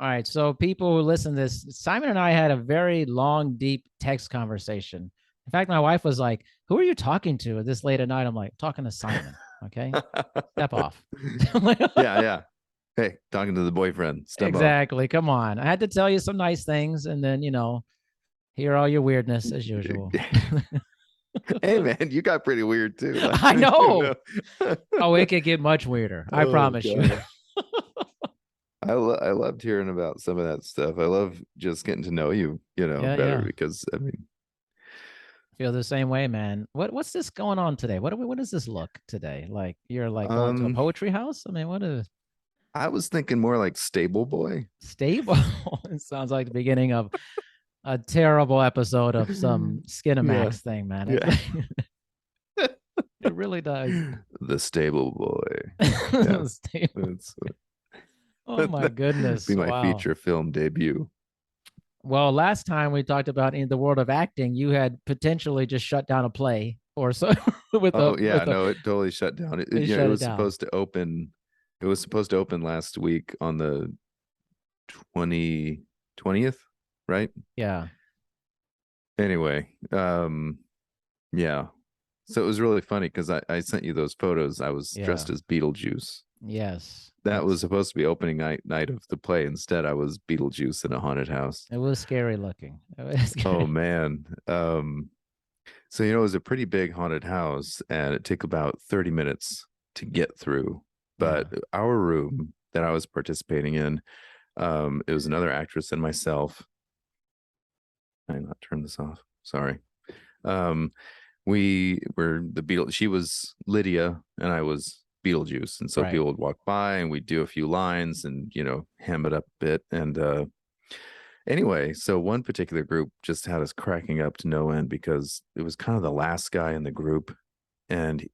All right. So people who listen to this, Simon and I had a very long, deep text conversation. In fact, my wife was like, "Who are you talking to this late at night?" I'm like, "Talking to Simon." Okay. Step off. Yeah, yeah. Hey, talking to the boyfriend. Step off. Exactly. Come on. I had to tell you some nice things and then, hear all your weirdness as usual. Hey, man, you got pretty weird too. Like, I you know. know. Oh, it could get much weirder. I Oh promise you. gosh. I loved hearing about some of that stuff. I love just getting to know you, Yeah, better yeah. because I mean, Feel the same way, man. What's this going on today? What does this look today? Like you're like going to a um, poetry house? I mean, what is I was thinking more like Stable Boy. stable? It sounds like the beginning of a terrible episode of some Yeah, Skinamax thing, man. yeah. It really does. The Stable Boy. Yeah, Stable. that's Oh my be goodness. my Wow. feature film debut. Well, last time we talked about in the world of acting, you had potentially just shut down a play or so with a Oh yeah, with a no, it totally shut down. they It shut it was down. supposed to open. It was supposed to open last week on the 20th, right? Yeah. Anyway, yeah. So it was really funny because I sent you those photos. I was Yeah. dressed as Beetlejuice. Yes. That was It's supposed to be opening night of the play. Instead, I was Beetlejuice in a haunted house. it was scary looking. It was Oh scary. man. So it was a pretty big haunted house, and it took about 30 minutes to get through. Yeah. But our room that I was participating in, it was another actress and myself. I not turn this off. Sorry. Um, we were the Beetle. She was Lydia, and I was Beetlejuice. And so Right. people would walk by, and we'd do a few lines, and ham it up a bit. And anyway, so one particular group just had us cracking up to no end because it was kind of the last guy in the group, and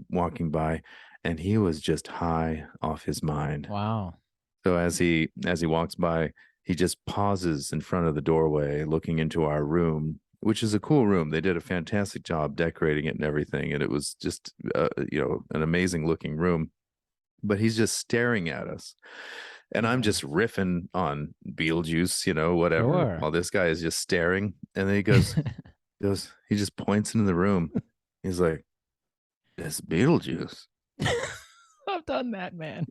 walking by, and he was just high off his mind. Wow. So as he walks by, he just pauses in front of the doorway, looking into our room, which is a cool room. They did a fantastic job decorating it and everything, and it was just an amazing looking room. But he's just staring at us, and I'm Yeah. just riffing on Beetlejuice, whatever, Sure. while this guy is just staring. And then he just points into the room. He's like, "It's Beetlejuice." I've done that, man.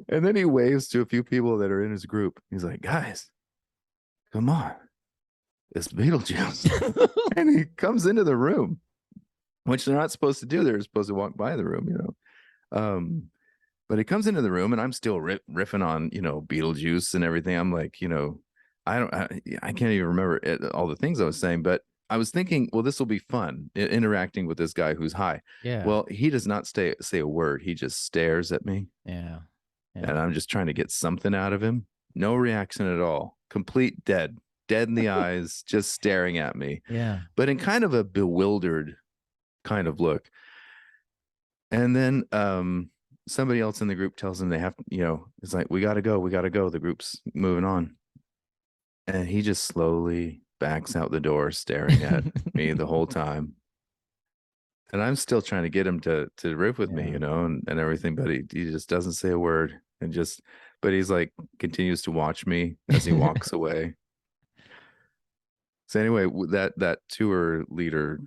And then he waves to a few people that are in his group. He's like, "Guys, come on, it's Beetlejuice." And he comes into the room, which they're not supposed to do. They're supposed to walk by the room. Um, but he comes into the room, and I'm still riffing on, Beetlejuice and everything. I'm like, I can't even remember all the things I was saying, but I was thinking, well, this will be fun interacting with this guy who's high. Yeah. Well, he does not say a word. He just stares at me, Yeah. and Yeah. I'm just trying to get something out of him. No reaction at all. Complete dead in the eyes, just staring at me, Yeah. but in kind of a bewildered kind of look. And then somebody else in the group tells him they have to, it's like, we got to go. The group's moving on. And he just slowly backs out the door, staring at me the whole time. And I'm still trying to get him to riff with me, Yeah. and everything, but he just doesn't say a word, but he's like continues to watch me as he walks away. So anyway, that tour leader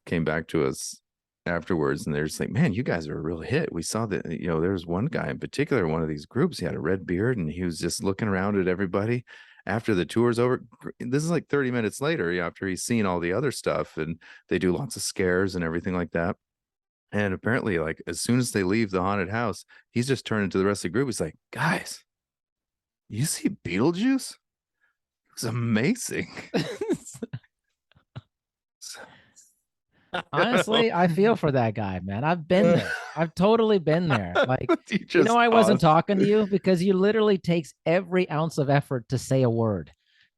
came back to us afterwards, and they're just like, "Man, you guys are a real hit. We saw that, there was one guy in particular, one of these groups, he had a red beard, and he was just looking around at everybody after the tour's over." This is like 30 minutes later, after he's seen all the other stuff, and they do lots of scares and everything like that. And apparently, like, as soon as they leave the haunted house, he's just turning to the rest of the group. He's like, "Guys, you see Beetlejuice? It was amazing." Honestly, I feel for that guy, man. I've been there. I've totally been there. Like, You just I wasn't pause. talking to you because you literally takes every ounce of effort to say a word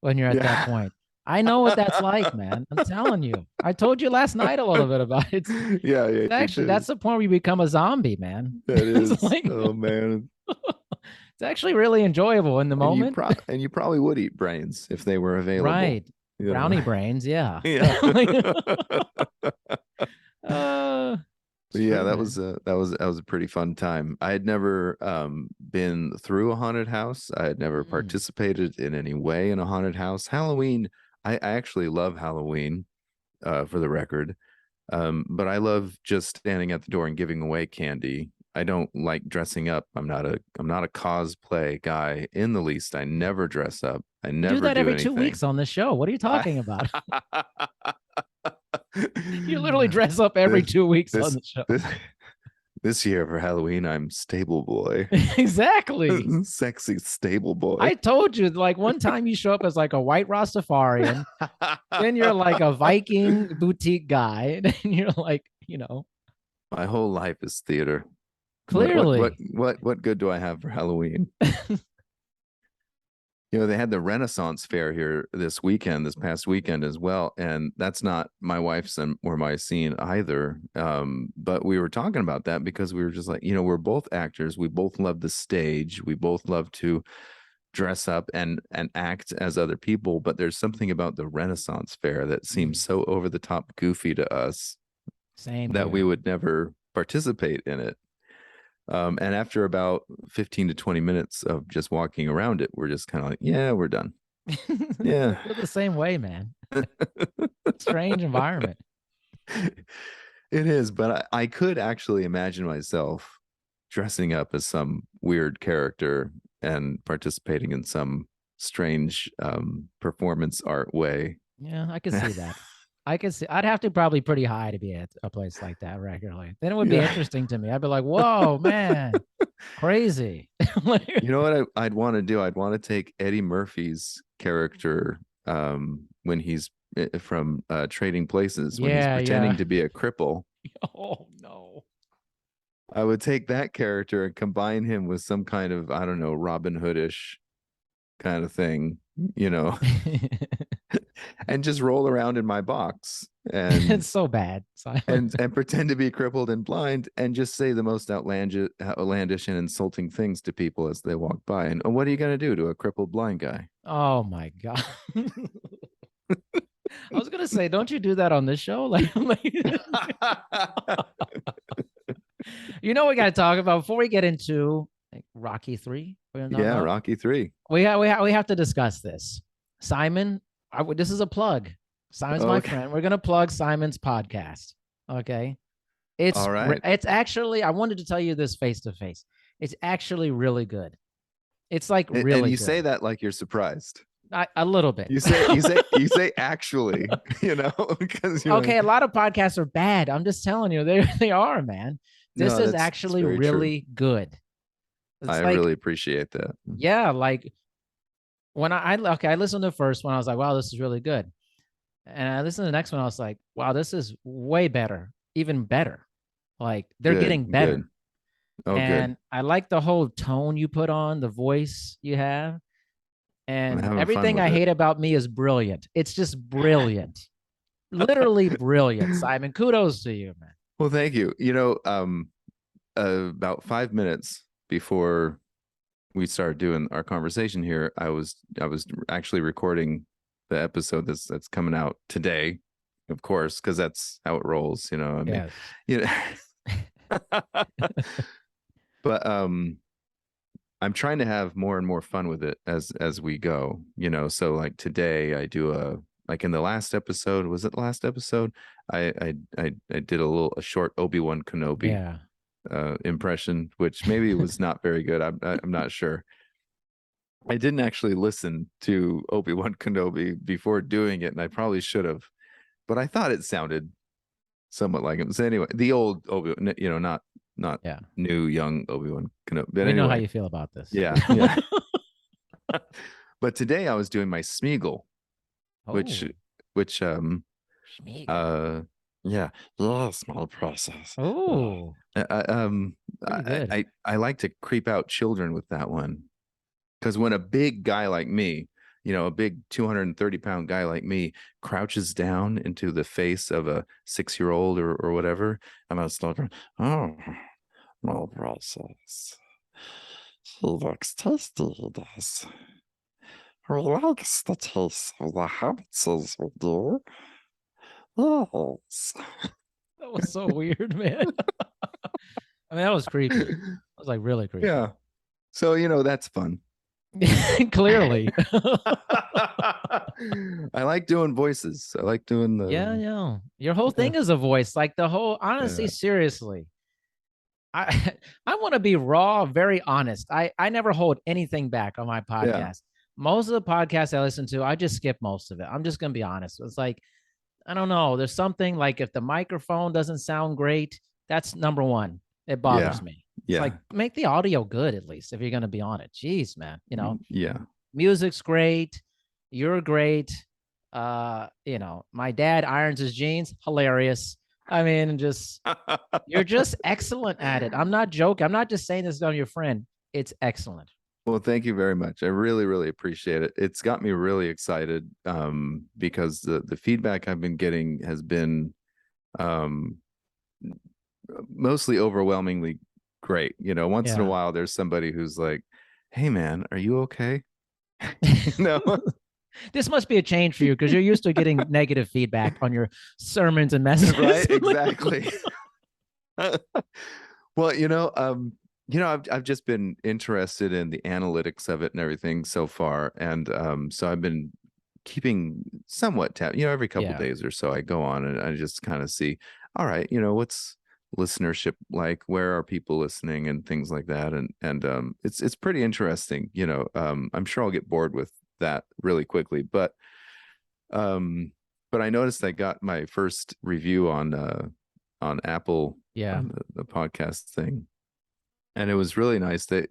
when you're at that Yeah. point. I know what that's like, man. I'm telling you. I told you last night a little bit about it. Yeah, It's yeah, you actually did. that's the point where you become a zombie, man. That It's is. like Oh man. it's actually really enjoyable in the moment. And you probably would eat brains if they were available. Right. You Brownie know. brains, yeah. Yeah. uh It's Yeah, true, that man. was a pretty fun time. I had never been through a haunted house. I had never Mm. participated in any way in a haunted house. Halloween, I actually love Halloween, for the record. But I love just standing at the door and giving away candy. I don't like dressing up. I'm not a cosplay guy in the least. I never dress up. I You do never that do every 2 anything. weeks on the show. What are you I, talking about? You literally dress up every this 2 weeks on this the show. this this year for Halloween, I'm stable boy. Exactly. Sexy stable boy. I told you, like one time you show up as like a white Rastafarian, then you're like a Viking boutique guy, and then you're like, My whole life is theater. clearly. What good do I have for Halloween? They had the Renaissance Fair here this past weekend as well. And that's not my wife's or my scene either. But we were talking about that because we were just like, we're both actors. We both love the stage. We both love to dress up and act as other people. But there's something about the Renaissance Fair that seems so over the top goofy to us Same that we here. would never participate in it. And after about 15 to 20 minutes of just walking around it, we're just kind of like, yeah, we're done. Yeah. You're the same way, man. Strange environment. It is, but I could actually imagine myself dressing up as some weird character and participating in some strange performance art way. Yeah, I could see that. I could see. I'd have to probably pretty high to be at a place like that regularly. Then it would be Yeah. interesting to me. I'd be like, "Whoa, man, crazy!" You know what I'd want to do? I'd want to take Eddie Murphy's character when he's from Trading Places, when he's Yeah, pretending yeah. to be a cripple. Oh no. I would take that character and combine him with some kind of, I don't know, Robin Hoodish kind of thing, and just roll around in my box and It's so bad, Simon. and pretend to be crippled and blind and just say the most outlandish and insulting things to people as they walk by. And what are you going to do to a crippled blind guy? Oh my god. I was gonna say, don't you do that on this show? Like we got to talk about before we get into like Rocky 3. We're gonna talk Yeah, about. Rocky 3. We have to discuss this. Simon, this is a plug. Simon's my Okay. friend. We're gonna plug Simon's podcast. Okay, All right. it's actually. I wanted to tell you this face to face. It's actually really good. It's like And really you good. say that like you're surprised. A little bit. You say actually, because Okay, a lot of podcasts are bad. I'm just telling you, they are, man. This is that's actually very true. really good. It's I like, really appreciate that. yeah, like when I listened to the first one, I was like, wow, this is really good. And I listened to the next one, I was like, wow, this is way better, even better. Like they're getting better. Good. Oh, And good. I like the whole tone you put on, the voice you have. I'm And having fun everything with I it. hate about me is brilliant. It's just brilliant. Literally brilliant, Simon. Kudos to you, man. Well, thank you. About 5 minutes before we started doing our conversation here, I was actually recording the episode that's coming out today, of course, because that's how it rolls. I mean, but I'm trying to have more and more fun with it as we go. So like today, I do like in the last episode. Was it the last episode? I did a short Obi-Wan Kenobi impression, which maybe was not very good. I'm not sure. I didn't actually listen to Obi-Wan Kenobi before doing it, and I probably should have, but I thought it sounded somewhat like him. So anyway, the old Obi-Wan, not new young Obi-Wan Kenobi. But we know how you feel about this. Yeah. But today I was doing my Smeagol, which Smeagol. yeah, small process. Oh, I like to creep out children with that one, because when a big guy like me, a big 230-pound guy like me crouches down into the face of a 6-year-old or whatever, and I was like, oh, small process. He looks tasty, he does. He likes the taste of the hobbitses we do. Yes. was so weird, man. I mean, that was creepy. That was like really creepy. Yeah. So, you know, that's fun. Clearly. I like doing voices. I like doing the Yeah. Your whole yeah. thing is a voice. Like the whole, honestly, Yeah. seriously. I I want to be raw, very honest. I never hold anything back on my Yeah. podcast. Most of the podcasts I listen to, I just skip most of it. I'm just gonna be honest. It's like, I don't know. There's something like if the microphone doesn't sound great, that's number one. It bothers Yeah. me. It's Yeah. like make the audio good at least if you're gonna be on it. Jeez, man. You know, Yeah. music's great. You're great. You know, my dad irons his jeans. Hilarious. I mean, just you're just excellent at it. I'm not joking. I'm not just saying this on your friend. It's excellent. Well, thank you very much. I really, really appreciate it. It's got me really excited because the feedback I've been getting has been um, mostly overwhelmingly great. You know, once in a Yeah. while there's somebody who's like, "Hey, man, are you okay?" No, This must be a change for you because you're used to getting negative feedback on your sermons and messages. right? Exactly. Well, I've just been interested in the analytics of it and everything so far, and so I've been keeping somewhat tab. You know, every couple Yeah. days or so, I go on and I just kind of see, all right, you know, what's listenership like? Where are people listening and things like that, and it's pretty interesting. You know, I'm sure I'll get bored with that really quickly, um, but I noticed I got my first review on Apple Yeah. on the podcast thing, and it was really nice. But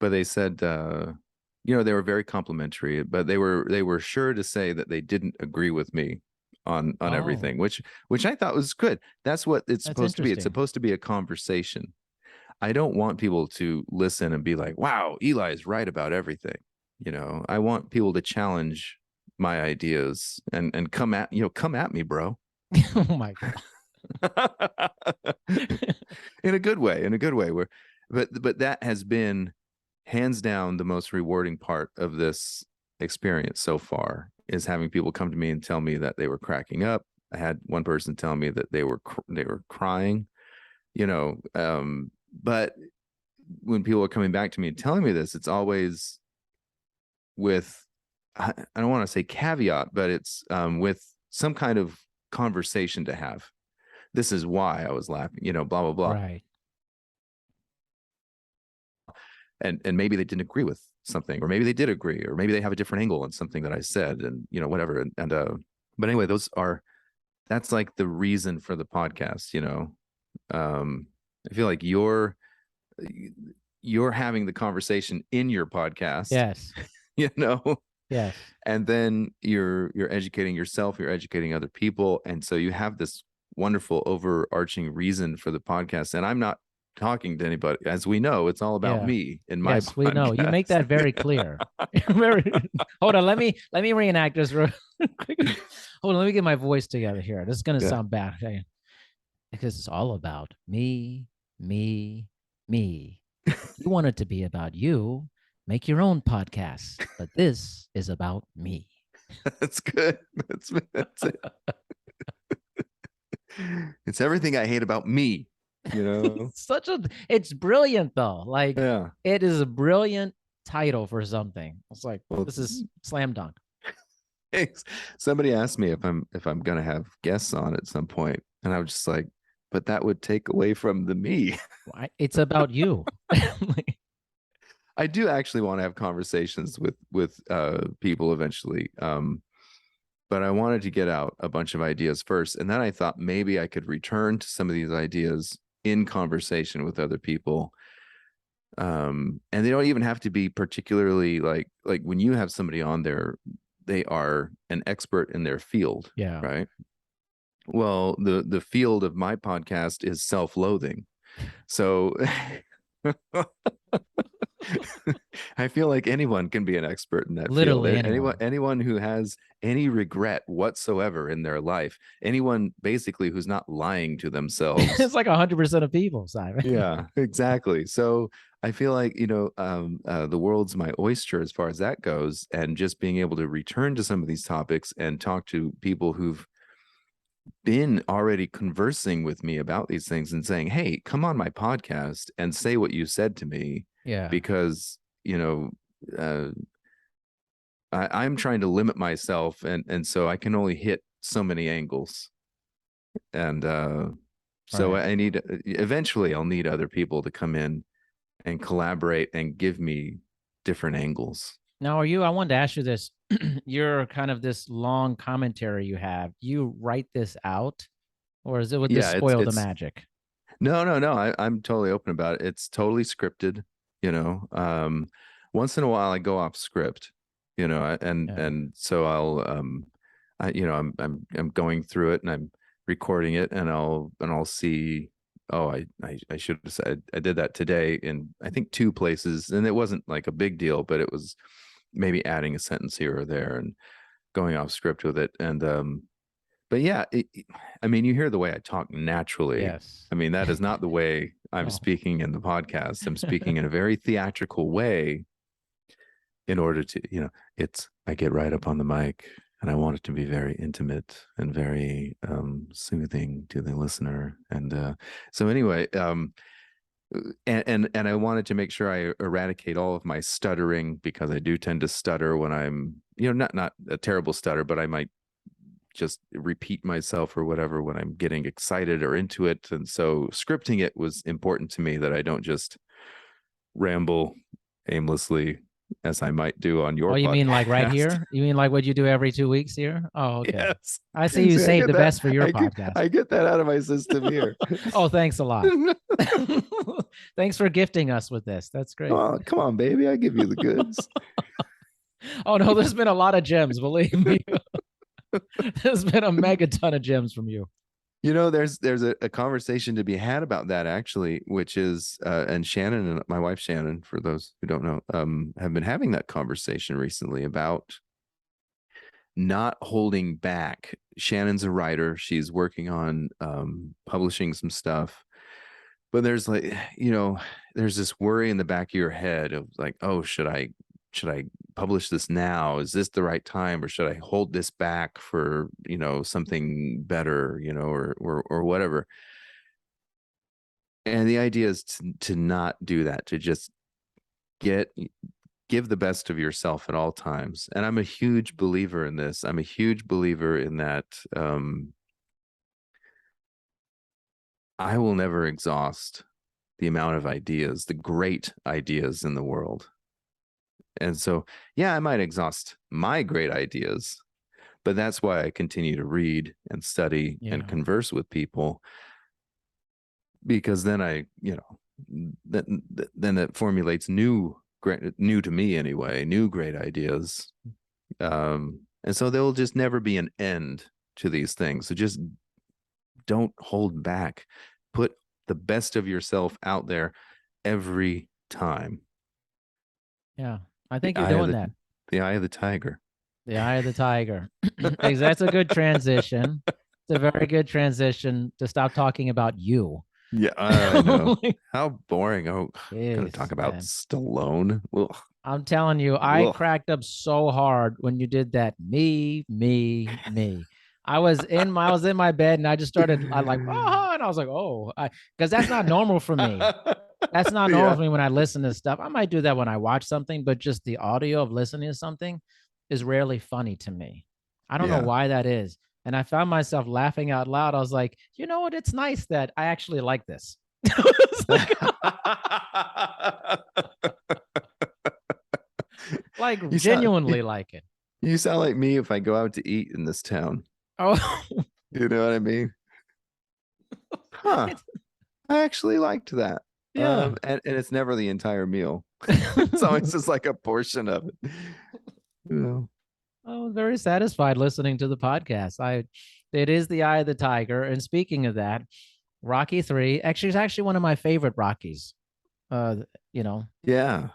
they said, you know, they were very complimentary, but they were sure to say that they didn't agree with me on Oh, everything, which I thought was good. That's what it's that's supposed to be. It's interesting. supposed to be a conversation. I don't want people to listen and be like, "Wow, Eli's right about everything." You know, I want people to challenge my ideas and come at me, bro. Oh my In a good way, where but that has been hands down the most rewarding part of this experience so far, is having people come to me and tell me that they were cracking up. I had one person tell me that they were crying, you know, but when people are coming back to me and telling me this, it's always with, I don't want to say caveat, but it's with some kind of conversation to have. This is why I was laughing, you know, blah blah blah. Right. And maybe they didn't agree with something, or maybe they did agree, or maybe they have a different angle on something that I said, and you know, whatever. And but anyway, that's like the reason for the podcast, you know. I feel like you're having the conversation in your podcast, Yes. you know, Yes. and then you're educating yourself, you're educating other people, and so you have this wonderful overarching reason for the podcast. And I'm not talking to anybody, as we know, it's all about Yeah. me in my Yes, we know. You make podcast. that very clear. Very. Hold on. Let me reenact this real quick. Hold on. Let me get my voice together here. This is gonna Yeah. sound bad, okay? Because it's all about me, me, me. If you want it to be about you, make your own podcast. But this is about me. That's good. That's it. It's everything I hate about me, you know. It's brilliant though. Like Yeah. it is a brilliant title for something. It's like Well, this is slam dunk. thanks. Somebody asked me if I'm gonna have guests on at some point, and I was just like, but that would take away from the me. It's about you. I do actually want to have conversations with people eventually. But I wanted to get out a bunch of ideas first, and then I thought maybe I could return to some of these ideas in conversation with other people. And they don't even have to be particularly like when you have somebody on there, they are an expert in their field, Yeah. right? Well, the field of my podcast is self-loathing. So I feel like anyone can be an expert in that field. Literally anyone. Anyone who has any regret whatsoever in their life, anyone basically who's not lying to themselves. It's like 100% of people, Simon. Yeah, exactly. So I feel like, you know, the world's my oyster as far as that goes, and just being able to return to some of these topics and talk to people who've been already conversing with me about these things and saying, hey, come on my podcast and say what you said to me, Yeah. because, uh, I'm trying to limit myself, and so I can only hit so many angles. And so Right. I need, eventually I'll need other people to come in and collaborate and give me different angles. Now, I wanted to ask you this. You're kind of this long commentary you have. You write this out, or is it would this Yeah, spoil the it's magic? no. I'm totally open about it. It's totally scripted, you know. Once in a while I go off script, and Yeah. and so I'm going through it and I'm recording it, and I'll see, oh, I should have said, I did that today in I think two places, and it wasn't like a big deal, but it was maybe adding a sentence here or there and going off script with it. And but yeah, I mean, you hear the way I talk naturally. Yes. I mean, that is not the way I'm No. speaking in the podcast. I'm speaking in a very theatrical way in order to, I get right up on the mic and I want it to be very intimate and very soothing to the listener. And so anyway, and I wanted to make sure I eradicate all of my stuttering, because I do tend to stutter when I'm, not a terrible stutter, but I might just repeat myself or whatever when I'm getting excited or into it. And so scripting it was important to me, that I don't just ramble aimlessly as I might do on Oh, your you mean like right podcast. here? You mean like what you do every 2 weeks here? Oh, okay. Yes. I see you See, I saved get the that. best for your podcast. I get that out of my system here. Oh, thanks a lot. Thanks for gifting us with this. That's great. Oh, come on, baby. I give you the goods. Oh no, there's been a lot of gems, believe me. There's been a mega ton of gems from you. There's a conversation to be had about that, actually, which is and Shannon and my wife Shannon, for those who don't know, have been having that conversation recently about not holding back. Shannon's a writer. She's working on publishing some stuff. But there's like, there's this worry in the back of your head of like, oh, should I publish this now? Is this the right time, or should I hold this back for, something better, or whatever. And the idea is to not do that, to just give the best of yourself at all times. And I'm a huge believer in this. I'm a huge believer in that. I will never exhaust the amount of ideas, the great ideas in the world. And so, yeah, I might exhaust my great ideas, but that's why I continue to read and study and Yeah. converse with people, because then then it formulates new to me anyway, new great ideas. And so there will just never be an end to these things. So just don't hold back. Put the best of yourself out there every time. Yeah. I The think you're eye of doing the that. the eye of the tiger. The eye of the tiger. That's a good transition. It's a very good transition to stop talking about you. Yeah, I know. How boring. Oh, gonna talk Yes, about man. Stallone. Ugh. I'm telling you, I Ugh. cracked up so hard when you did that. Me. I was in my bed and I just started. I like, oh, and I was like, oh, because that's not normal for me. That's not normal Yeah. for me when I listen to stuff. I might do that when I watch something, but just the audio of listening to something is rarely funny to me. I don't know Yeah. why that is. And I found myself laughing out loud. I was like, you know what? It's nice that I actually like this. It's like You sound genuinely like it. you sound like me if I go out to eat in this town. Oh, You know what I mean? Huh. I actually liked that. yeah. And it's never the entire meal. It's always just like a portion of it. You know. I was very satisfied listening to the podcast. It is the eye of the tiger. And speaking of that, Rocky 3 actually is actually one of my favorite Rockies. Uh, you know, Yeah.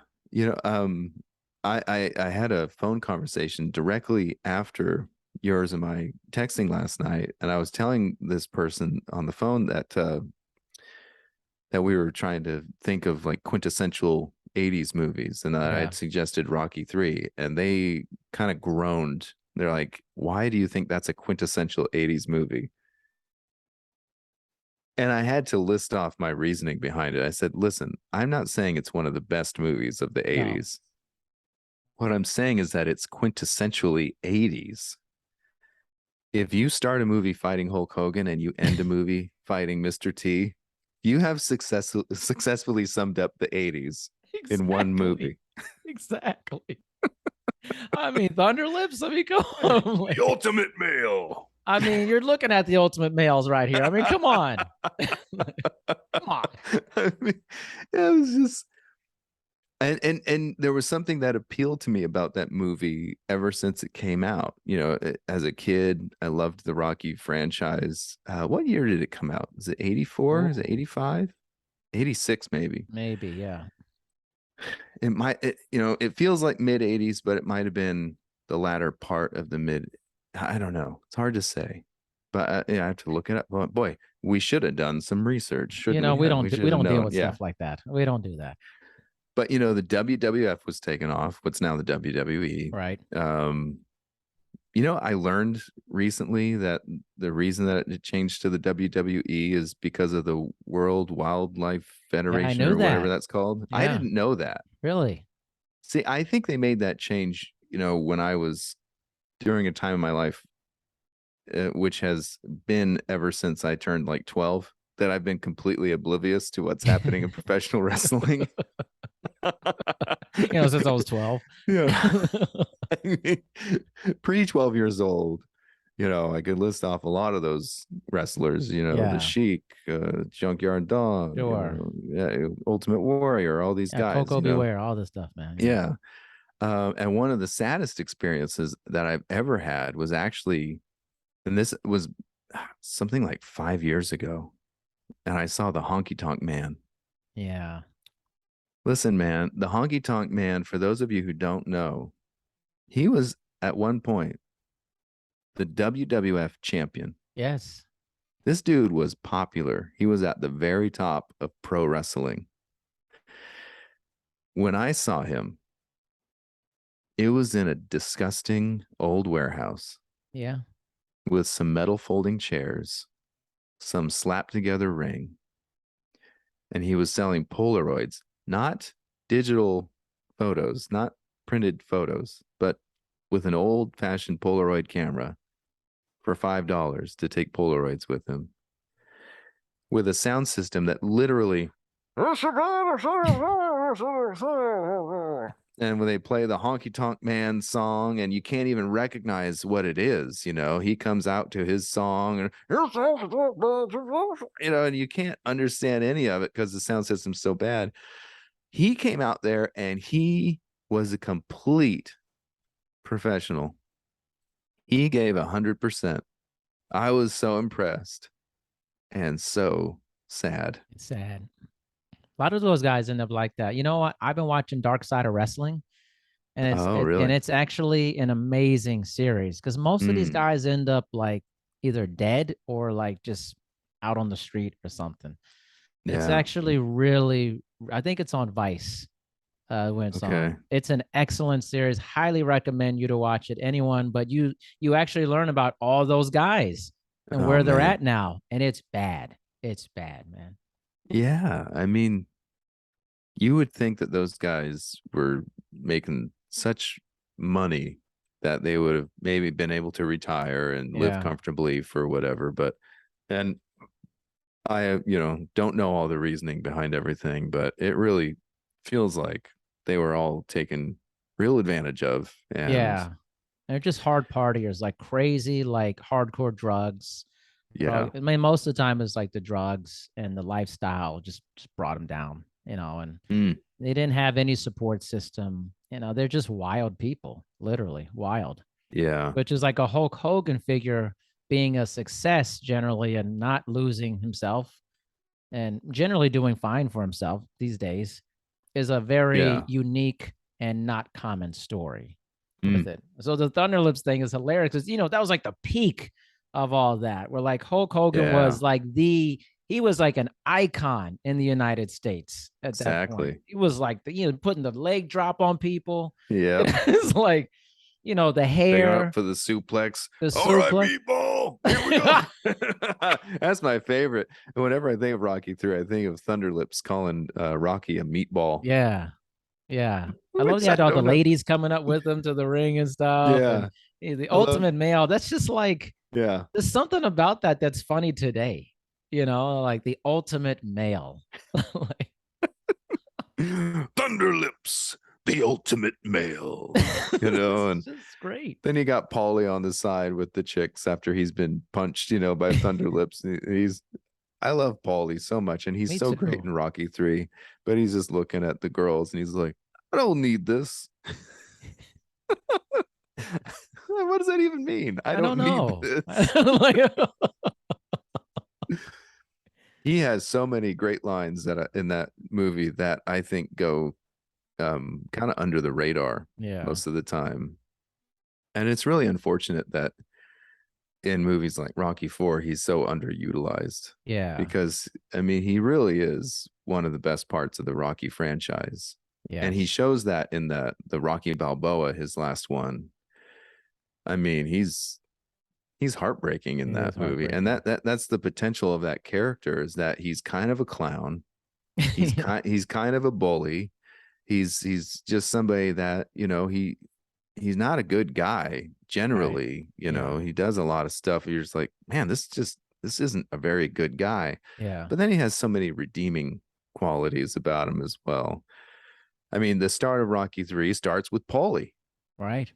I had a phone conversation directly after yours and my texting last night, and I was telling this person on the phone that we were trying to think of like quintessential 80s movies, and I yeah. had suggested Rocky 3, and they kind of groaned. They're like, "Why do you think that's a quintessential 80s movie?" And I had to list off my reasoning behind it. I said, listen, I'm not saying it's one of the best movies of the No. 80s. What I'm saying is that it's quintessentially 80s. If you start a movie fighting Hulk Hogan and you end a movie fighting Mr. T, you have successfully summed up the 80s in one movie. Exactly. I mean, Thunderlips. I mean, come on. The Ultimate Male. I mean, you're looking at the ultimate males right here. I mean, come on. Come on. I mean, it was just and there was something that appealed to me about that movie ever since it came out. You know, as a kid, I loved the Rocky franchise. What year did it come out? Is it 84? Is it 85? 86 maybe. Maybe, yeah. It might it feels like mid 80s, but it might have been the latter part of the mid. I don't know. It's hard to say. But yeah, I have to look it up. But boy, we should have done some research, shouldn't we? We have? don't we don't deal with yeah. stuff like that. We don't do that. But the WWF was taken off. What's now the WWE. Right. I learned recently that the reason that it changed to the WWE is because of the World Wildlife Federation or whatever that's called. Yeah. I didn't know that. Really? See, I think they made that change, when I was during a time in my life, which has been ever since I turned like 12, that I've been completely oblivious to what's happening in professional wrestling. Since I was 12. Yeah. I mean, pre 12 years old, I could list off a lot of those wrestlers, the Sheik, Junkyard Dog, sure. Ultimate Warrior, all these guys. Coco Beware, all this stuff, man. Yeah. And one of the saddest experiences that I've ever had was actually, and this was something like 5 years ago, and I saw the Honky Tonk Man. Yeah. Listen, man, the Honky Tonk Man, for those of you who don't know, he was at one point the WWF champion. Yes. This dude was popular. He was at the very top of pro wrestling. When I saw him, it was in a disgusting old warehouse. Yeah. With some metal folding chairs, some slapped together ring. And he was selling Polaroids, not digital photos, not printed photos, but with an old fashioned Polaroid camera for $5 to take Polaroids with him, with a sound system that literally, and when they play the Honky Tonk Man song, and you can't even recognize what it is, he comes out to his song, and and you can't understand any of it because the sound system's so bad. He came out there and he was a complete professional. He gave 100%. I was so impressed and so sad. It's sad. A lot of those guys end up like that. You know what? I've been watching Dark Side of Wrestling, and really? And it's actually an amazing series because most of these guys end up like either dead or like just out on the street or something. Yeah. It's actually really, I think it's on Vice. When it's on. It's an excellent series. Highly recommend you to watch it, anyone. But you actually learn about all those guys and where they're at now, and it's bad. It's bad, man. Yeah, I mean, you would think that those guys were making such money that they would have maybe been able to retire and live comfortably for whatever. And I, don't know all the reasoning behind everything, but it really feels like they were all taken real advantage of. And they're just hard partiers, like crazy, like hardcore drugs. Yeah. I mean, most of the time it's like the drugs and the lifestyle just brought them down, and they didn't have any support system. They're just wild people, literally wild. Yeah. Which is like a Hulk Hogan figure being a success generally and not losing himself and generally doing fine for himself these days is a very unique and not common story with it. So the Thunderlips thing is hilarious because, that was like the peak of all that, where like Hulk Hogan was like he was like an icon in the United States at that point. He was like putting the leg drop on people. Yeah. It's like, the They go hair, up for the suplex. the All right, suplex. meatball. Here we go. That's my favorite. Whenever I think of Rocky 3, I think of Thunderlips calling Rocky a meatball. Yeah. Yeah. I love Which he I had all the don't know. ladies coming up with him to the ring and stuff. And Yeah. the I love, ultimate male. That's just like, yeah. there's something about that that's funny today, like the ultimate male. Like, Thunderlips, the ultimate male. it's And just great. then you got Paulie on the side with the chicks after he's been punched, by Thunderlips. I love Paulie so much, and he's Me so great too. in Rocky 3, but he's just looking at the girls and he's like, I don't need this. What does that even mean? I I don't don't need know. this. Like, He has so many great lines that in that movie that I think go kind of under the radar yeah. most of the time. And it's really unfortunate that in movies like Rocky 4, he's so underutilized Yeah. because I mean, he really is one of the best parts of the Rocky franchise. And he Yes. shows that in the Rocky Balboa, his last one. I mean, he's heartbreaking in It is that movie. And heartbreaking. that's the potential of that character, is that he's kind of a clown. Yeah. He's kind of a bully. He's just somebody that, he's not a good guy Right. generally. Yeah. He does a lot of stuff. You're just like, man, this isn't a very good guy. Yeah. But then he has so many redeeming qualities about him as well. I mean, the start of Rocky 3 starts with Paulie, Right.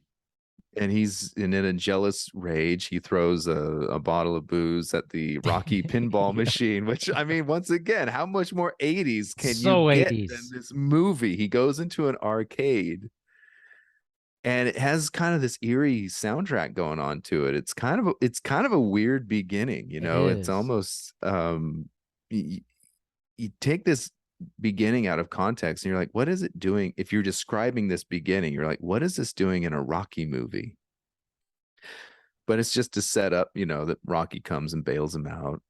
and he's in a jealous rage. He throws a bottle of booze at the Rocky pinball Yeah. machine, which, I mean, once again, how much more 80s can you So get than 80s. this movie? He goes into an arcade, and it has kind of this eerie soundtrack going on to it. It's kind of a weird beginning. It It's is. almost you, you take this beginning out of context and you're like, what is it doing? If you're describing this beginning, you're like, what is this doing in a Rocky movie? But it's just to set up, that Rocky comes and bails him out,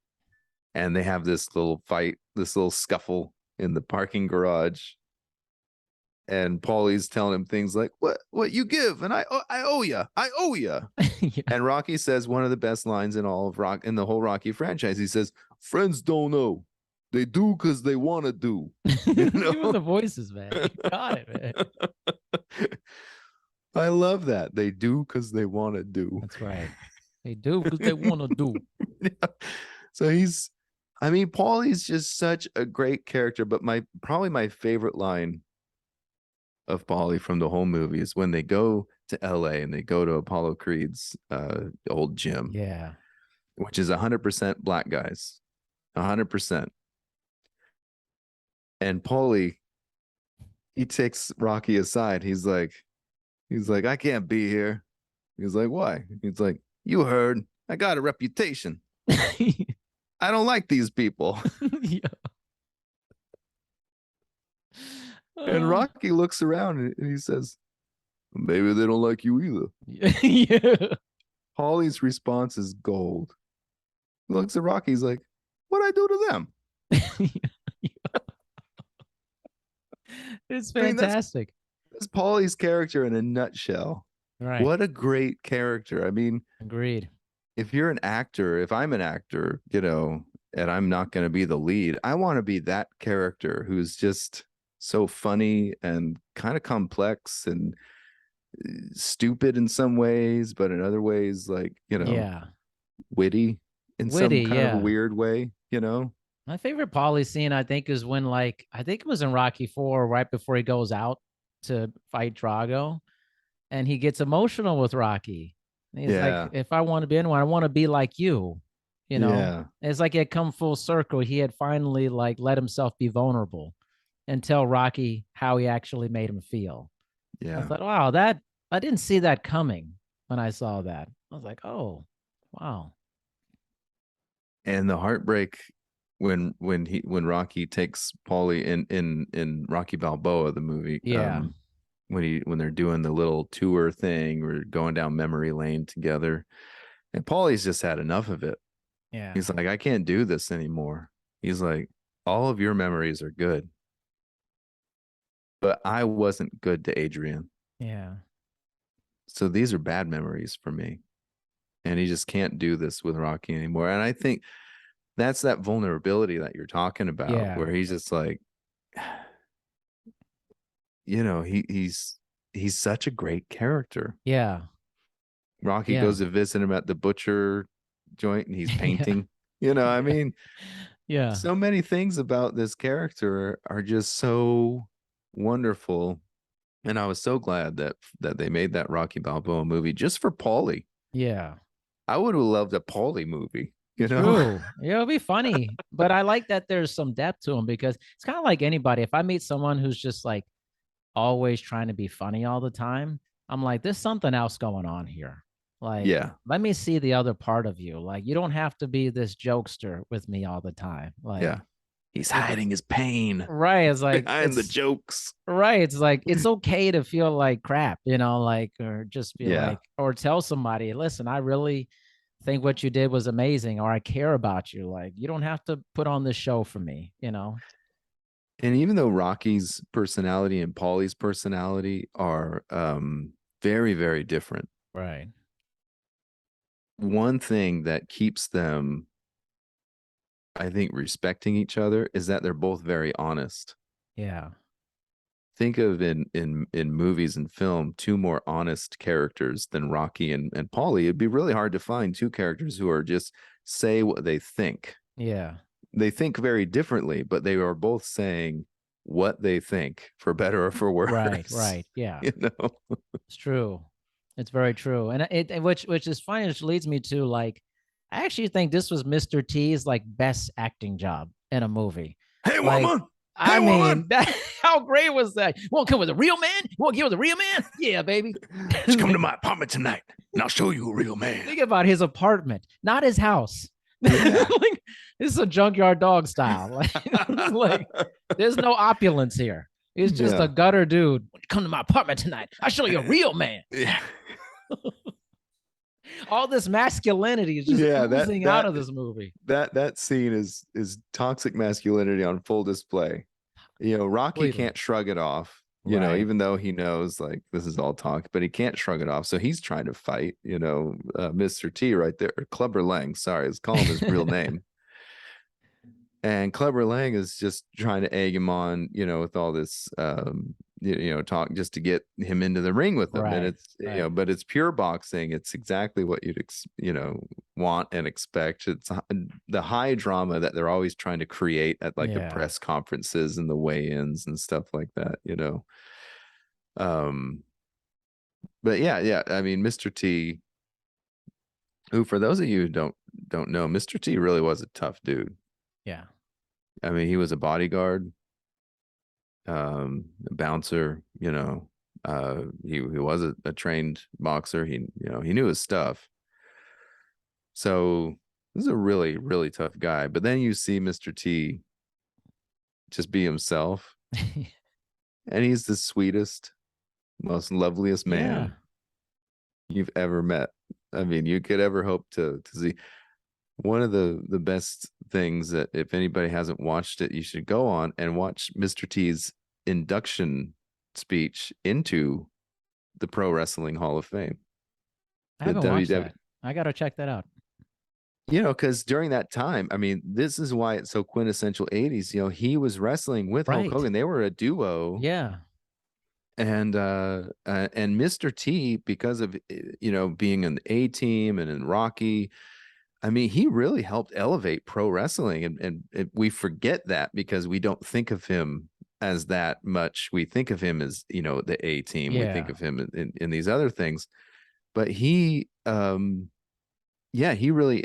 and they have this little fight, this little scuffle in the parking garage. And Paulie's telling him things like, what you give? And I owe you. I owe you. Yeah. And Rocky says one of the best lines in all of in the whole Rocky franchise. He says, friends don't know. They do because they want to do. Even the voices, man. You got it, man. I love that. They do because they want to do. That's right. They do because they want to do. Yeah. So Paulie's just such a great character, but probably my favorite line of Paulie from the whole movie is when they go to LA and they go to Apollo Creed's old gym. Yeah. Which is 100% black guys. 100%. And Paulie, he takes Rocky aside. He's like, I can't be here. He's like, why? He's like, you heard, I got a reputation. I don't like these people. Yeah. And Rocky looks around and he says, maybe they don't like you either. Yeah. Paulie's response is gold. He looks at Rocky. He's like, what'd I do to them? It's I mean, fantastic. that's Paulie's character in a nutshell. Right. What a great character. I mean, Agreed. if you're an actor, if I'm an actor, and I'm not going to be the lead, I want to be that character who's just so funny and kind of complex and stupid in some ways, but in other ways, like, Yeah. witty in some Witty, kind of a yeah. weird way. My favorite Paulie scene, I think, is when, like, I think it was in Rocky 4, right before he goes out to fight Drago, and he gets emotional with Rocky. And he's like, Yeah. if I want to be anyone, I want to be like you. Yeah. It's like it had come full circle. He had finally, like, let himself be vulnerable and tell Rocky how he actually made him feel. I Yeah. thought, wow, that I didn't see that coming when I saw that. I was like, oh, wow. And the heartbreak when Rocky takes Paulie in Rocky Balboa, the movie, Yeah. when they're doing the little tour thing, we're going down memory lane together, and Paulie's just had enough of it. Yeah. He's like, I can't do this anymore. He's like, all of your memories are good, but I wasn't good to Adrian. Yeah. So these are bad memories for me. And he just can't do this with Rocky anymore. And I think that's that vulnerability that you're talking about, Yeah. where he's just like, he's such a great character. Yeah. Rocky Yeah. goes to visit him at the butcher joint and he's Yeah. painting. I Yeah. mean, Yeah. so many things about this character are just so wonderful. And I was so glad that they made that Rocky Balboa movie just for Paulie. Yeah. I would have loved a Paulie movie. True. Yeah, it'll be funny. But I like that there's some depth to him because it's kind of like anybody. If I meet someone who's just like always trying to be funny all the time, I'm like, there's something else going on here. Like, Yeah, let me see the other part of you. Like, you don't have to be this jokester with me all the time. Like, yeah. He's it's hiding his pain right. It's like, behind the it's jokes. right. It's like, it's okay to feel like crap, like, or just be Yeah. like, or tell somebody, listen, I really think what you did was amazing, or I care about you. Like, you don't have to put on this show for me. And even though Rocky's personality and Paulie's personality are very, very different, Right. one thing that keeps them, I think, respecting each other is that they're both very honest. Yeah. Think of in movies and film, two more honest characters than Rocky and Paulie. It'd be really hard to find two characters who are just say what they think. Yeah. They think very differently, but they are both saying what they think, for better or for worse. Right. Right. Yeah. You know? It's true. It's very true. And which is funny, which leads me to like, I actually think this was Mr. T's like best acting job in a movie. Hey, Like, woman. I Hey, mean, woman. how great was that? You want to come with a real man? You want to get with a real man? Yeah, baby. Just come to my apartment tonight, and I'll show you a real man. Think about his apartment, not his house. Yeah. Like, this is a junkyard dog style. Like, there's no opulence here. He's just Yeah. a gutter dude. Come to my apartment tonight. I'll show you a real man. Yeah. All this masculinity is just Yeah, oozing out of this movie. That scene is toxic masculinity on full display. Rocky Completely. can't shrug it off. Right. Even though he knows like this is all talk, but he can't shrug it off. So he's trying to fight. Mr. T right there, or Clubber Lang. Sorry, let's call him his real name. And Clubber Lang is just trying to egg him on, with all this, talk just to get him into the ring with him. Right, And it's, right. but it's pure boxing. It's exactly what you'd, want and expect. It's the high drama that they're always trying to create at like the Yeah. press conferences and the weigh-ins and stuff like that. But yeah. I mean, Mr. T, who, for those of you who don't know, Mr. T really was a tough dude. Yeah. I mean, he was a bodyguard, a bouncer, he was a trained boxer. He knew his stuff. So this is a really, really tough guy. But then you see Mr. T just be himself, and he's the sweetest, most loveliest man you've ever met. I mean, you could ever hope to see. One of the best things that, if anybody hasn't watched it, you should go on and watch Mr. T's induction speech into the Pro Wrestling Hall of Fame. I haven't watched that. I got to check that out. Because during that time, I mean, this is why it's so quintessential 80s. He was wrestling with Hulk Hogan. They were a duo. Yeah. And Mr. T, because of being an A team and in Rocky, I mean, he really helped elevate pro wrestling, and we forget that because we don't think of him as that much. We think of him as, the A team. Yeah. We think of him in these other things, but he really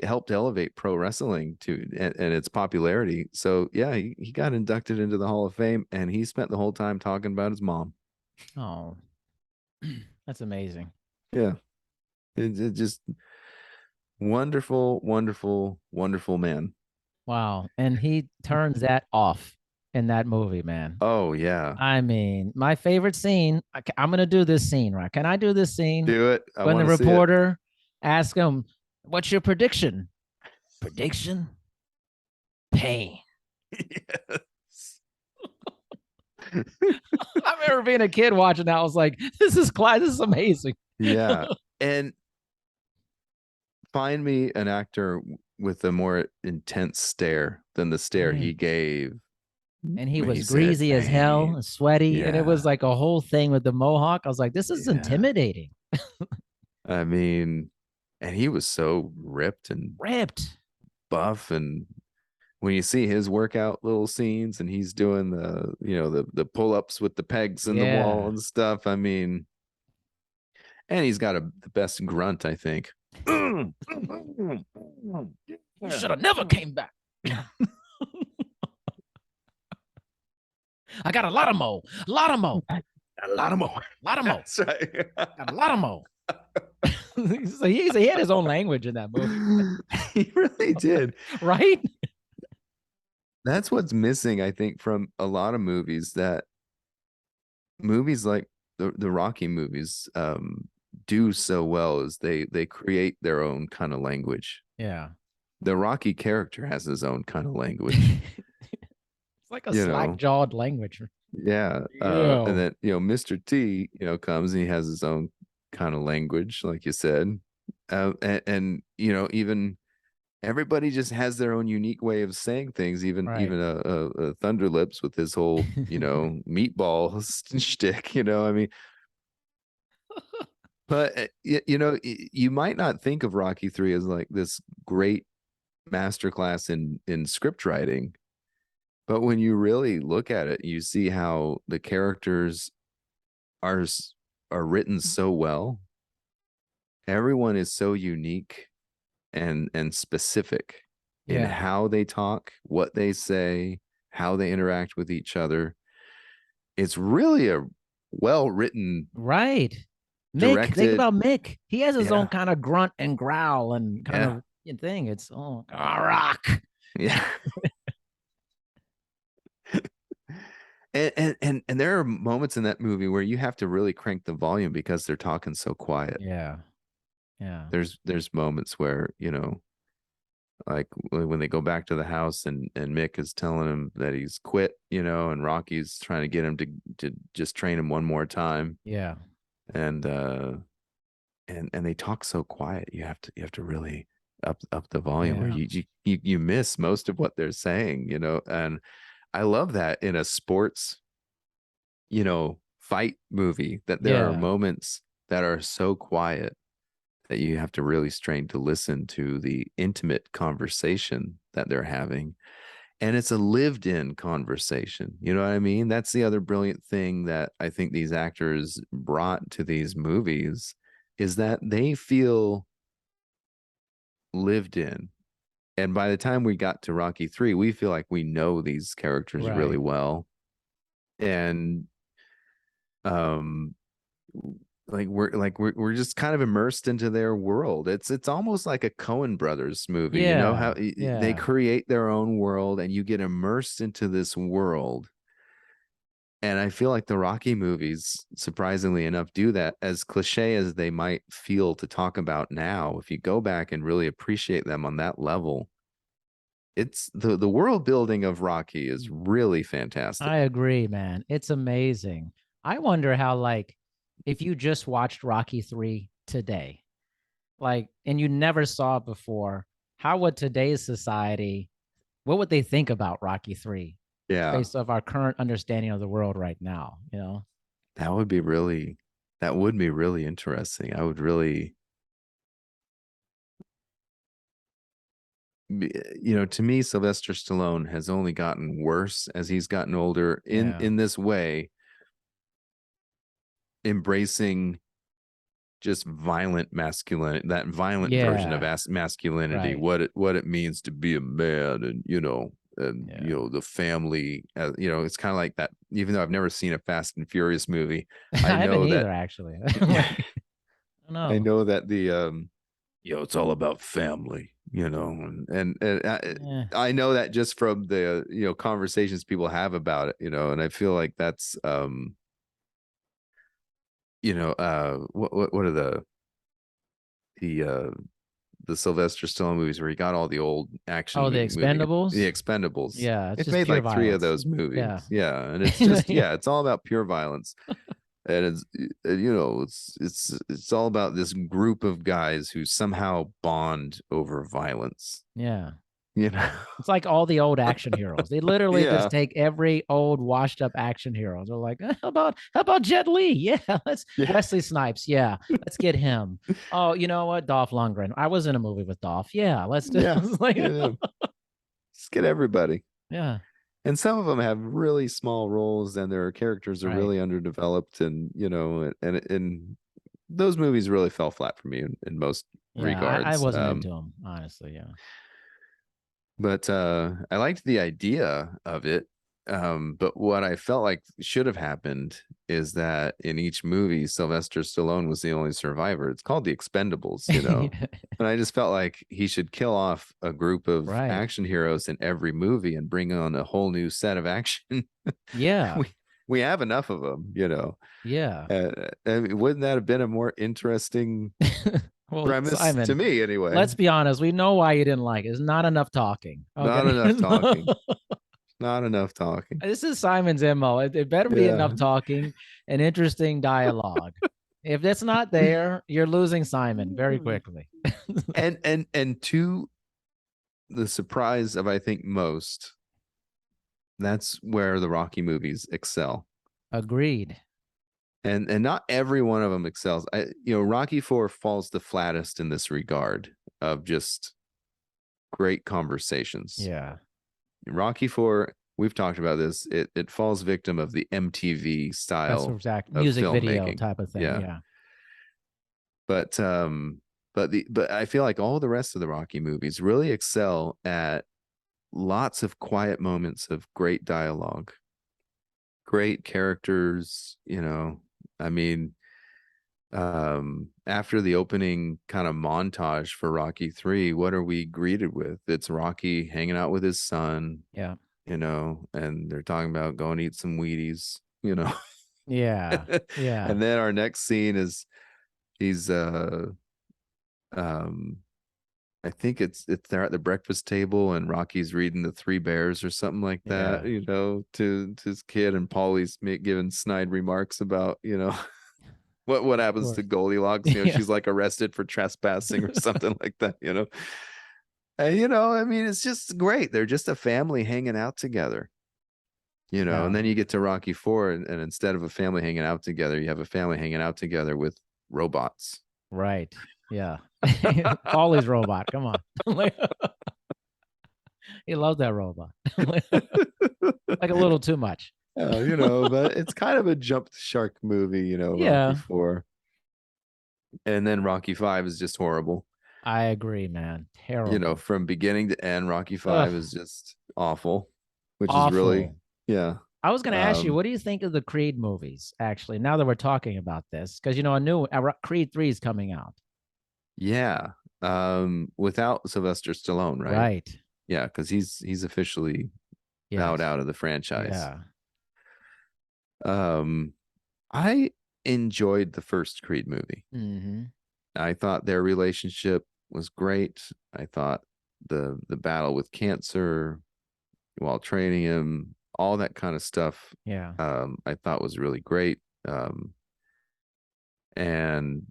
helped elevate pro wrestling and its popularity. So yeah, he got inducted into the Hall of Fame, and he spent the whole time talking about his mom. Oh, that's amazing. Yeah. It just wonderful, wonderful, wonderful man. Wow. And he turns that off in that movie, man. Oh yeah. I mean, my favorite scene, I'm going to do this scene, right? Can I do this scene? Do it. When the reporter asks him, what's your prediction? Prediction? Pain. Yes. I remember being a kid watching that. I was like, this is amazing. Yeah. And find me an actor with a more intense stare than the stare he Right. gave And he when he was said greasy as hell, pain. and sweaty, and it Yeah. was like a whole thing with the mohawk. I was like, this is Yeah. intimidating. I mean, and he was so ripped and Ripped. buff. And when you see his workout little scenes and he's doing the pull-ups with the pegs in the wall Yeah. and stuff, I mean, and he's got the best grunt, I think. You should have never came back. I got a lot of mo, a lot of mo, A lot of more. a lot of mo, That's right. got a lot of mo. So he had his own language in that movie, He really did. right? That's what's missing, I think, from a lot of movies, that movies like the Rocky movies do so well, is they create their own kind of language. Yeah. The Rocky character has his own kind of language, It's like a you slack know. jawed language. Yeah. And Yeah. then, Mr. T, comes and he has his own kind of language, like you said. And even everybody just has their own unique way of saying things. Even Right. even a Thunderlips with his whole meatball shtick. I mean, but you might not think of Rocky 3 as like this great masterclass in script writing, but when you really look at it, you see how the characters are are written so well. Everyone is so unique and specific in Yeah. how they talk, what they say, how they interact with each other. It's really a well written, Right. Mick, think directed. about Mick. He has his own Yeah. kind of grunt and growl and kind Yeah. of thing. It's rock. Yeah. And there are moments in that movie where you have to really crank the volume because they're talking so quiet. Yeah. Yeah. There's moments where, like when they go back to the house and Mick is telling him that he's quit, and Rocky's trying to get him to just train him one more time. Yeah. And and they talk so quiet. You have to really up the volume, or Yeah. you miss most of what they're saying, and I love that in a sports, fight movie, that there are Yeah. moments that are so quiet that you have to really strain to listen to the intimate conversation that they're having. And it's a lived in conversation. You know what I mean? That's the other brilliant thing that I think these actors brought to these movies, is that they feel lived in. And by the time we got to Rocky 3, we feel like we know these characters really Right. well. And um we're just kind of immersed into their world. It's almost like a Coen Brothers movie, Yeah. how they Yeah. create their own world and you get immersed into this world. And I feel like the Rocky movies, surprisingly enough, do that. As cliche as they might feel to talk about now, if you go back and really appreciate them on that level, it's the world building of Rocky is really I fantastic. agree, man. It's amazing. I wonder how, like, if you just watched Rocky 3 today, like, and you never saw it before, how would today's society, what would they think about Rocky 3 Yeah, based off our current understanding of the world right now, you know? that would be really that would be really interesting. I would really, to me, Sylvester Stallone has only gotten worse as he's gotten older in Yeah. in this way, embracing just violent masculinity, that violent version of Yeah. masculinity, Right. what it means to be a man, and Yeah. the family. It's kind of like that. Even though I've never seen a Fast and Furious movie, I I haven't know that either, actually. Like, I don't I know. know that the it's all about family, Eh, I know that just from the conversations people have about it, and I feel like that's what are the the Sylvester Stallone movies where he got all the old action oh, the movie, the Expendables? Expendables. Yeah, it's They've just made pure like three of violence. those Yeah. movies, yeah, and it's just, yeah, it's all about pure violence. and it's all about this group of guys who somehow bond over violence. Yeah. You know, It's like all the old action heroes. They literally yeah, just take every old washed up action hero. They're like, how about Jet Li? Yeah, let's yeah, Wesley Snipes. Yeah, let's get him. Oh, you know what? Dolph Lundgren. I was in a movie with Dolph. Yeah, let's do yeah, like, yeah. Just get everybody. yeah, And some of them have really small roles, and their characters are right. really underdeveloped, and those movies really fell flat for me in most Yeah, I regards. wasn't into him, honestly. Yeah. But I liked the idea of it. But what I felt like should have happened is that in each movie, Sylvester Stallone was the only survivor. It's called The Expendables, And I just felt like he should kill off a group of Right. action heroes in every movie and bring on a whole new set of action. Yeah. We have enough of them. Yeah. I mean, wouldn't that have been a more interesting Well, premise to Simon, me anyway? let's be honest. We know why you didn't like it. It's not enough talking. Not Okay. enough talking. Not enough talking. This is Simon's MO. It better be Yeah. enough talking and interesting dialogue. If that's not there, you're losing Simon very quickly. And to the surprise of I think most, that's where the Rocky movies excel. Agreed. And not every one of them excels. Rocky 4 falls the flattest in this regard of just great conversations. Yeah. Rocky 4, we've talked about this. It falls victim of the MTV That's style exact of music video filmmaking. type of thing. Yeah. Yeah. But I feel like all the rest of the Rocky movies really excel at lots of quiet moments of great dialogue, great characters. I mean, after the opening kind of montage for Rocky 3, what are we greeted with? It's Rocky hanging out with his son. Yeah. And they're talking about going to eat some Wheaties. Yeah. Yeah. And then our next scene is he's um I think it's they're at the breakfast table and Rocky's reading the Three Bears or something like that, Yeah. to his kid, and Paulie's giving snide remarks about, what Of happens to course. Goldilocks. Yeah. She's like arrested for trespassing or something like that. And I mean, it's just great. They're just a family hanging out together. Yeah. And then you get to Rocky 4, and instead of a family hanging out together, you have a family hanging out together with robots. Right. Yeah. Paulie's robot. Come on. He loves that robot. Like a little too much. But it's kind of a jump the shark movie, Rocky Yeah. 4. And then Rocky 5 is just horrible. I agree, man. Terrible. From beginning to end, Rocky 5 Ugh, is just awful, which is really, awful. yeah. I was going to ask you, Um, what do you think of the Creed movies, actually, now that we're talking about this? Because, a new Creed 3 is coming out. yeah. Without Sylvester Stallone, right? Right. Yeah, because he's officially bowed Yes. out of the franchise. Yeah. I enjoyed the first Creed movie. Mm-hmm. I thought their relationship was great. I thought the battle with cancer while training him, all that kind of stuff, Yeah. I thought was really great. And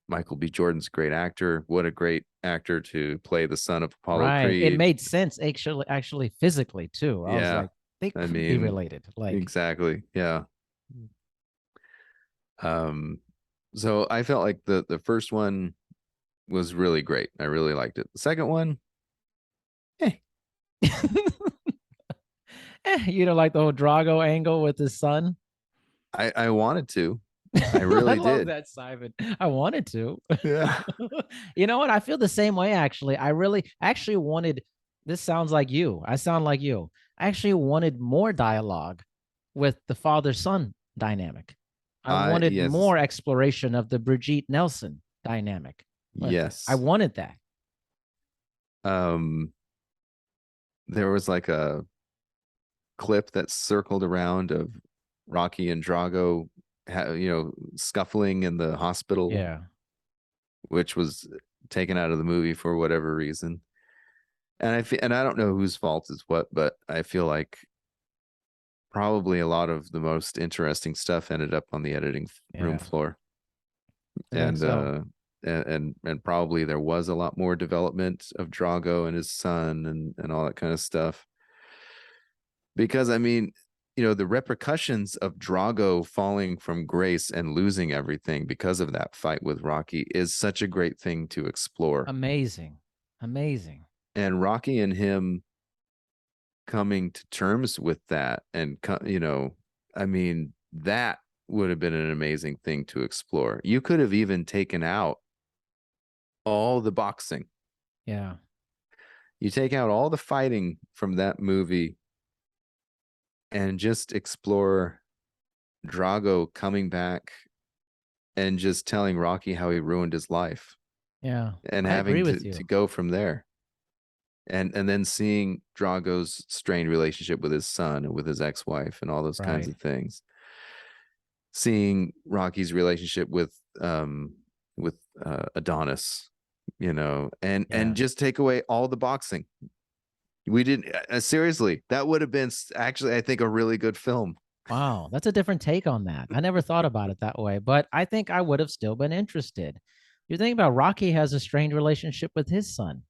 Michael B. Jordan's a great actor. What a great actor to play the son of Apollo Right. It Creed. made sense actually physically too. I was Yeah. like, they I could be mean, related. Like, exactly. Yeah. So I felt like the first one was really great. I really liked it. The second one, you know, like the whole Drago angle with his son. I wanted to. I really I love did. that, Simon. I wanted to. Yeah. You know what? I feel the same way, actually. I really actually wanted, this sounds like you. I sound like you. I actually wanted more dialogue with the father son dynamic. I wanted Yes. more exploration of the Brigitte Nelson dynamic with it. I Yes. wanted that. There was like a clip that circled around of Rocky and Drago, scuffling in the hospital, Yeah. which was taken out of the movie for whatever reason. And I don't know whose fault is what, but I feel like probably a lot of the most interesting stuff ended up on the editing room Yeah, floor. I think And so. and probably there was a lot more development of Drago and his son and all that kind of stuff. Because I mean, the repercussions of Drago falling from grace and losing everything because of that fight with Rocky is such a great thing to explore. Amazing, amazing. And Rocky and him coming to terms with that, and I mean, that would have been an amazing thing to explore. You could have even taken out all the boxing. Yeah, You take out all the fighting from that movie and just explore Drago coming back and just telling Rocky how he ruined his life yeah. and I agree having with to you. go from there. And then seeing Drago's strained relationship with his son and with his ex-wife and all those kinds Right. of things. Seeing Rocky's relationship with Adonis, and Yeah. just take away all the boxing. We didn't seriously. That would have been actually, I think, a really good film. Wow, that's a different take on that. I never thought about it that way, but I think I would have still been interested. You're thinking about Rocky has a strained relationship with his son.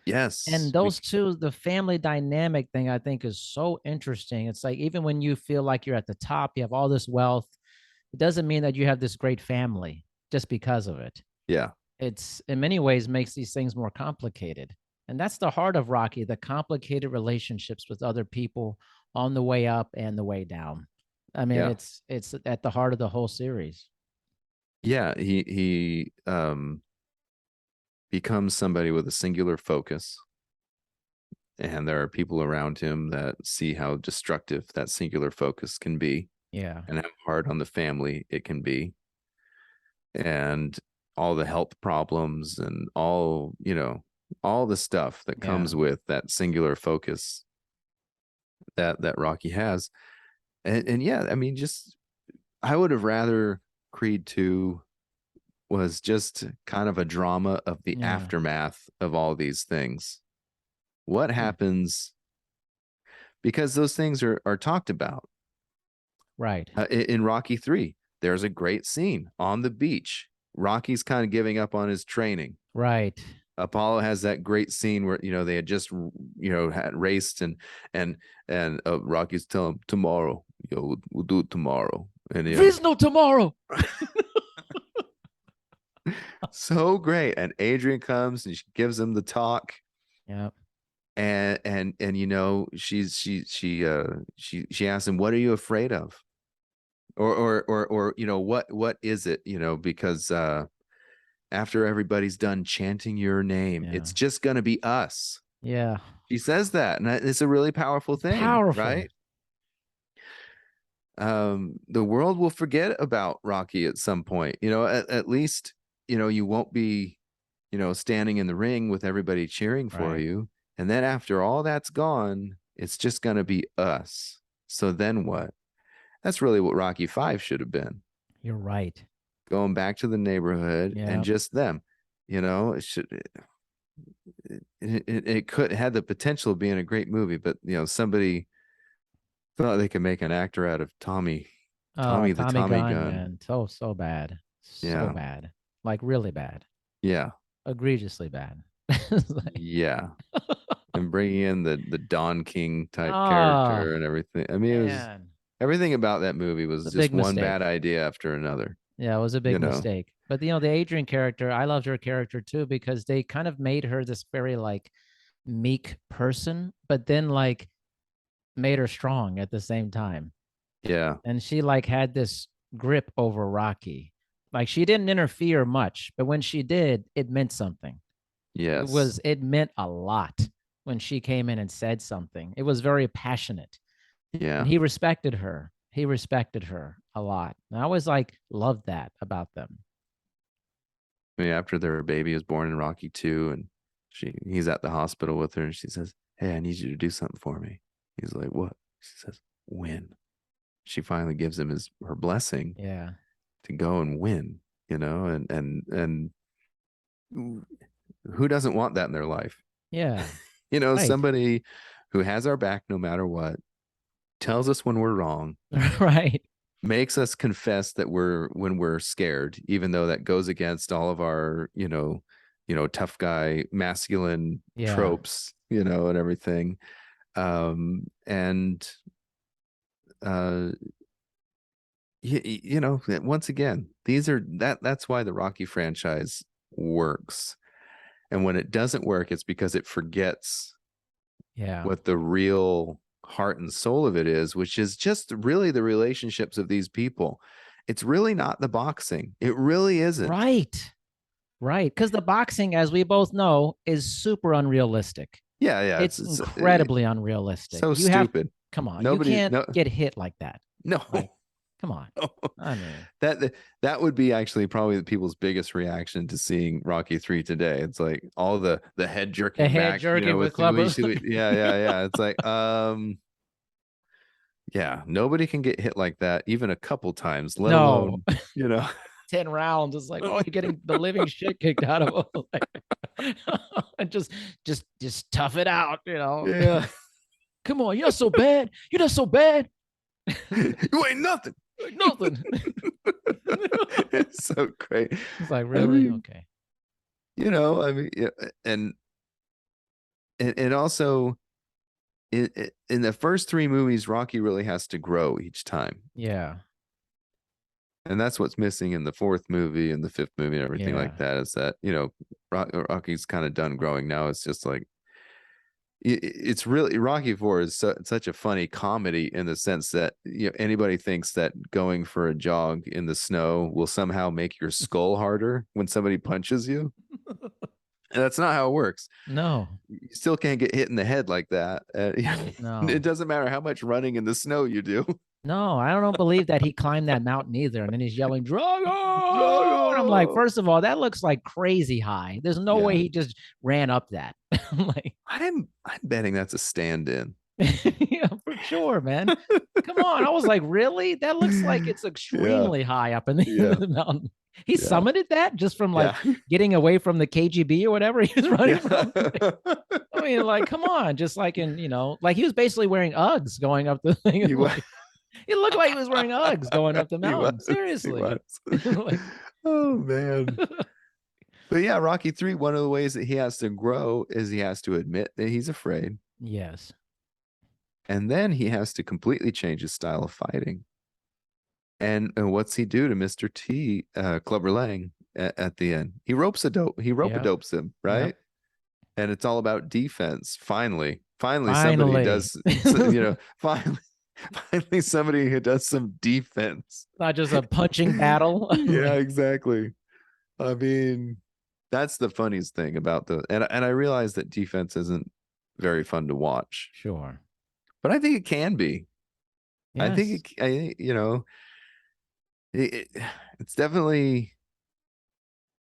And Yes, those two, the family dynamic thing, I think is so interesting. It's like even when you feel like you're at the top, you have all this wealth, it doesn't mean that you have this great family just because of it. yeah, It's in many ways makes these things more complicated. And that's the heart of Rocky, the complicated relationships with other people on the way up and the way down. I mean, yeah, it's at the heart of the whole series. yeah. He becomes somebody with a singular focus, and there are people around him that see how destructive that singular focus can be, Yeah. and how hard on the family it can be, and all the health problems and all the stuff that Yeah. comes with that singular focus that Rocky has. And yeah, I mean, just I would have rather Creed 2 was just kind of a drama of the Yeah. aftermath of all these things. What Hmm. happens, because those things are talked about. Right. In Rocky 3, there's a great scene on the beach. Rocky's kind of giving up on his training. Right. Apollo has that great scene where they had just had raced, and Rocky's telling him tomorrow, we'll do it tomorrow, and There's no tomorrow. so great. And Adrian comes and she gives him the talk, Yeah. and she asks him, what are you afraid of, or what is it, because after everybody's done chanting your name, Yeah. it's just going to be us. Yeah. She says that, and it's a really powerful It's thing, powerful. right? The world will forget about Rocky at some point. At least, you won't be, standing in the ring with everybody cheering for Right. you. And then after all that's gone, it's just going to be us. So then what? That's really what Rocky 5 should have been. You're right. Going back to the neighborhood and Yeah. just them. It should it could had the potential of being a great movie, but somebody thought they could make an actor out of Tommy. Oh, Tommy the Tommy Tommy Gunn, gun. man. So bad. So Yeah. bad. Like really bad. Yeah. Egregiously bad. Like, Yeah. And bringing in the Don King type oh, character and everything. I mean, it was man. everything about that movie It's was a just big one mistake. bad idea after another, Yeah, it was a you big know. mistake. But the Adrian character, I loved her character too because they kind of made her this very like meek person, but then like made her strong at the same time. Yeah. And she like had this grip over Rocky. Like she didn't interfere much, but when she did, it meant something. Yes. It meant a lot when she came in and said something. It was very passionate. And Yeah. he respected her. He respected her a lot. And I always like loved that about them. I mean, after their baby is born in Rocky 2, and he's at the hospital with her, and she says, "Hey, I need you to do something for me." He's like, "What?" She says, "Win." She finally gives him her blessing Yeah. to go and win, and who doesn't want that in their life? Yeah. Right. Somebody who has our back no matter what, tells us when we're wrong, Right. makes us confess that when we're scared, even though that goes against all of our, tough guy, masculine Yeah. tropes, and everything. And uh once again, that's why the Rocky franchise works. And when it doesn't work, it's because it forgets Yeah. what the real heart and soul of it is, which is just really the relationships of these people. It's really not the boxing. It really isn't. Right. Right. Because the boxing, as we both know, is super unrealistic. Yeah, yeah. It's incredibly unrealistic. So You have, stupid. come on, you Nobody, can't no, get hit like that. no. Like, come on. I mean, That would be actually probably the people's biggest reaction to seeing Rocky 3 today. It's like all the head the jerking head back, jerking with with Clubber. yeah, yeah, yeah. It's like yeah, nobody can get hit like that even a couple times, let No. alone, you know. 10 rounds. It's like, oh, you're getting the living shit kicked out of him. Like, and just tough it out, Yeah. Come on, you're not so bad. You're not so bad. You ain't nothing. Nothing. It's so great. It's like, I really? mean, Okay. I mean, yeah, and also in the first three movies, Rocky really has to grow each time. Yeah. And that's what's missing in the fourth movie and the fifth movie and everything like Yeah. that, is that, Rocky's kind of done growing now. It's just like, it's really, Rocky 4 is such a funny comedy in the sense that, anybody thinks that going for a jog in the snow will somehow make your skull harder when somebody punches you. And that's not how it works. No. You still can't get hit in the head like that. No. It doesn't matter how much running in the snow you do. No, I don't believe that he climbed that mountain either. And then he's yelling, Drago! And I'm like, Drago! first of all, that looks like crazy high. There's no way Yeah. he just ran up that. I'm like, I'm betting that's a stand-in. yeah, for sure, man. Come on. I was like, really? That looks like it's extremely high up in the mountain. He summited that just from like getting away from the KGB or whatever he was running from. I mean, like, come on, just like like he was basically wearing Uggs going up the thing. It looked like he was wearing Uggs going up the mountain. Seriously. Like, oh man. But yeah, Rocky 3, one of the ways that he has to grow is he has to admit that he's afraid. Yes. And then he has to completely change his style of fighting. And what's he do to Mr. T, Clubber Lang, at the end? He rope-a-dopes him, right? Yep. And it's all about defense. Finally somebody does, finally somebody who does some defense. Not just a punching battle. Yeah, exactly. I mean, that's the funniest thing about and I realize that defense isn't very fun to watch. Sure. But I think it can be. Yes. I think it's definitely